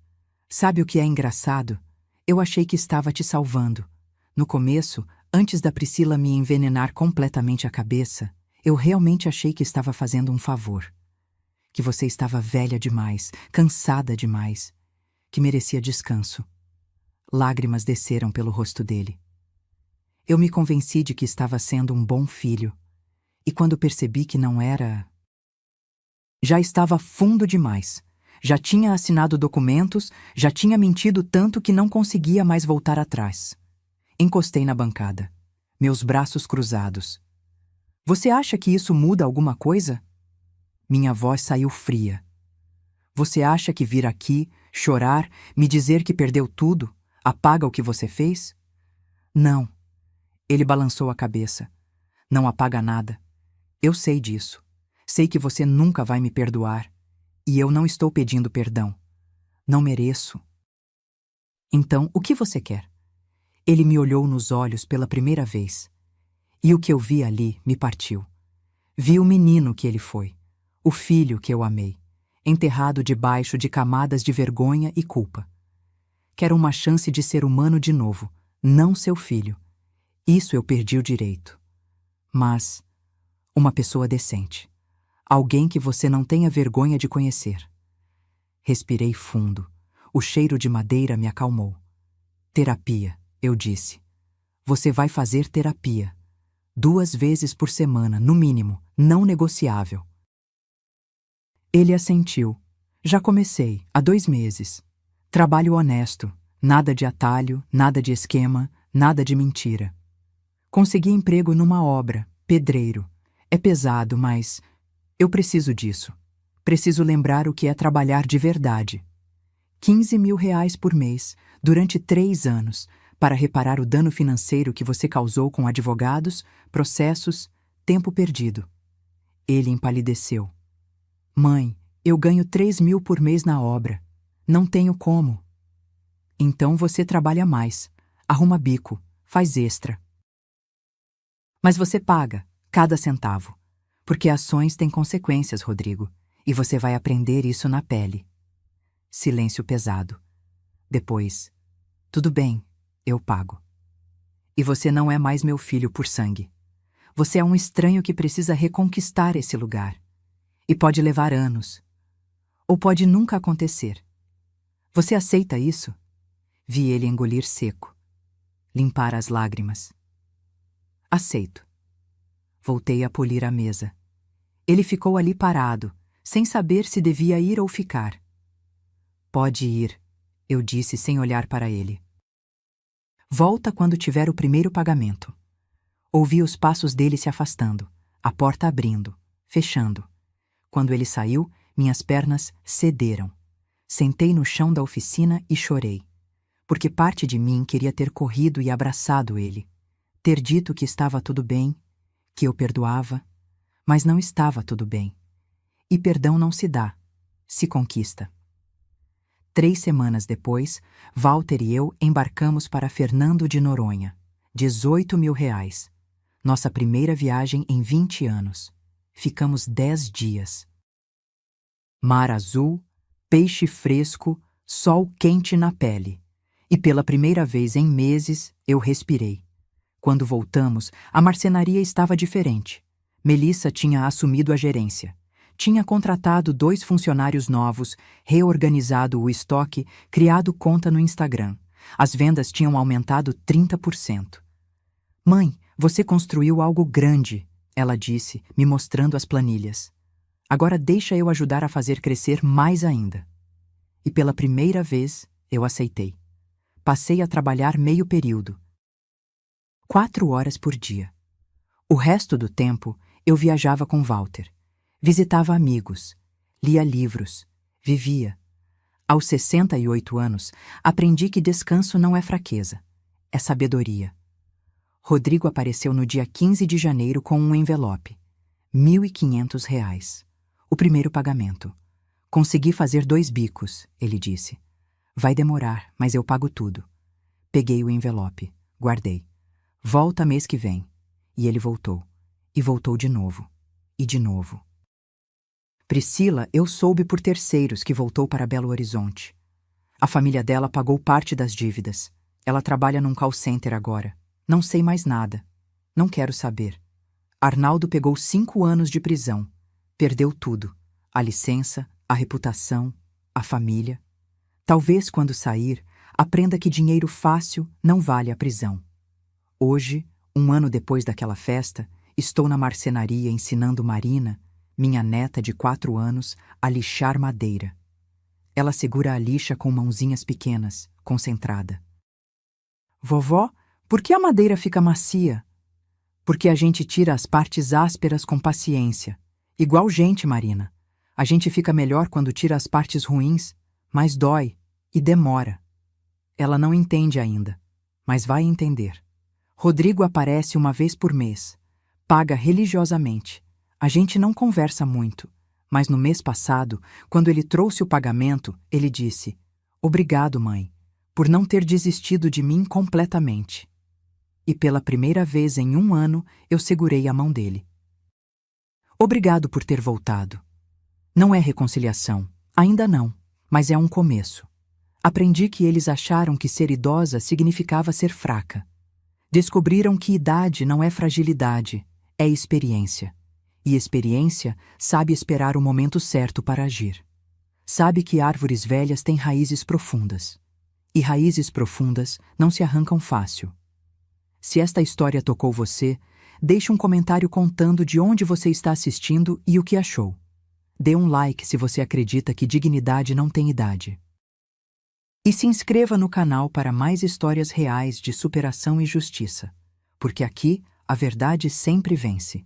Sabe o que é engraçado? Eu achei que estava te salvando. No começo, antes da Priscila me envenenar completamente a cabeça, eu realmente achei que estava fazendo um favor. Que você estava velha demais, cansada demais, que merecia descanso. Lágrimas desceram pelo rosto dele. Eu me convenci de que estava sendo um bom filho. E quando percebi que não era... Já estava fundo demais. Já tinha assinado documentos, já tinha mentido tanto que não conseguia mais voltar atrás. Encostei na bancada, meus braços cruzados. Você acha que isso muda alguma coisa? Minha voz saiu fria. Você acha que vir aqui, chorar, me dizer que perdeu tudo, apaga o que você fez? Não. Ele balançou a cabeça. Não apaga nada. Eu sei disso. Sei que você nunca vai me perdoar. E eu não estou pedindo perdão. Não mereço. Então, o que você quer? Ele me olhou nos olhos pela primeira vez. E o que eu vi ali me partiu. Vi o menino que ele foi. O filho que eu amei. Enterrado debaixo de camadas de vergonha e culpa. Quero uma chance de ser humano de novo, não seu filho. Isso eu perdi o direito. Mas uma pessoa decente. Alguém que você não tenha vergonha de conhecer. Respirei fundo. O cheiro de madeira me acalmou. Terapia, eu disse. Você vai fazer terapia. 2 vezes por semana, no mínimo, não negociável. Ele assentiu. Já comecei, há 2 meses. Trabalho honesto. Nada de atalho, nada de esquema, nada de mentira. Consegui emprego numa obra, pedreiro. É pesado, mas eu preciso disso. Preciso lembrar o que é trabalhar de verdade. 15 mil reais por mês, durante 3 anos, para reparar o dano financeiro que você causou com advogados, processos, tempo perdido. Ele empalideceu. Mãe, eu ganho 3 mil por mês na obra. Não tenho como. Então você trabalha mais, arruma bico, faz extra. Mas você paga, cada centavo. Porque ações têm consequências, Rodrigo, e você vai aprender isso na pele. Silêncio pesado. Depois, tudo bem, eu pago. E você não é mais meu filho por sangue. Você é um estranho que precisa reconquistar esse lugar. E pode levar anos. Ou pode nunca acontecer. Você aceita isso? Vi ele engolir seco. Limpar as lágrimas. Aceito. Voltei a polir a mesa. Ele ficou ali parado, sem saber se devia ir ou ficar. Pode ir, eu disse sem olhar para ele. Volta quando tiver o primeiro pagamento. Ouvi os passos dele se afastando, a porta abrindo, fechando. Quando ele saiu, minhas pernas cederam. Sentei no chão da oficina e chorei, porque parte de mim queria ter corrido e abraçado ele, ter dito que estava tudo bem, que eu perdoava, mas não estava tudo bem. E perdão não se dá, se conquista. 3 semanas depois, Walter e eu embarcamos para Fernando de Noronha. 18 mil reais. Nossa primeira viagem em 20 anos. Ficamos 10 dias. Mar azul, peixe fresco, sol quente na pele. E pela primeira vez em meses, eu respirei. Quando voltamos, a marcenaria estava diferente. Melissa tinha assumido a gerência. Tinha contratado 2 funcionários novos, reorganizado o estoque, criado conta no Instagram. As vendas tinham aumentado 30%. Mãe, você construiu algo grande, ela disse, me mostrando as planilhas. Agora deixa eu ajudar a fazer crescer mais ainda. E pela primeira vez, eu aceitei. Passei a trabalhar meio período. 4 horas por dia. O resto do tempo, eu viajava com Walter. Visitava amigos, lia livros, vivia. Aos 68 anos, aprendi que descanso não é fraqueza, é sabedoria. Rodrigo apareceu no dia 15 de janeiro com um envelope. R$ 1.500. O primeiro pagamento. Consegui fazer 2 bicos, ele disse. Vai demorar, mas eu pago tudo. Peguei o envelope, guardei. Volta mês que vem. E ele voltou. E voltou de novo. E de novo. Priscila, eu soube por terceiros que voltou para Belo Horizonte. A família dela pagou parte das dívidas. Ela trabalha num call center agora. Não sei mais nada. Não quero saber. Arnaldo pegou 5 anos de prisão. Perdeu tudo. A licença, a reputação, a família. Talvez quando sair, aprenda que dinheiro fácil não vale a prisão. Hoje, 1 ano depois daquela festa, estou na marcenaria ensinando Marina, minha neta de 4 anos, a lixar madeira. Ela segura a lixa com mãozinhas pequenas, concentrada. Vovó, por que a madeira fica macia? Porque a gente tira as partes ásperas com paciência. Igual gente, Marina. A gente fica melhor quando tira as partes ruins, mas dói e demora. Ela não entende ainda, mas vai entender. Rodrigo aparece 1 vez por mês. Paga religiosamente. A gente não conversa muito, mas no mês passado, quando ele trouxe o pagamento, ele disse: Obrigado, mãe, por não ter desistido de mim completamente. E pela primeira vez em 1 ano, eu segurei a mão dele. Obrigado por ter voltado. Não é reconciliação, ainda não, mas é um começo. Aprendi que eles acharam que ser idosa significava ser fraca. Descobriram que idade não é fragilidade, é experiência. E experiência sabe esperar o momento certo para agir. Sabe que árvores velhas têm raízes profundas. E raízes profundas não se arrancam fácil. Se esta história tocou você, deixe um comentário contando de onde você está assistindo e o que achou. Dê um like se você acredita que dignidade não tem idade. E se inscreva no canal para mais histórias reais de superação e justiça, porque aqui a verdade sempre vence.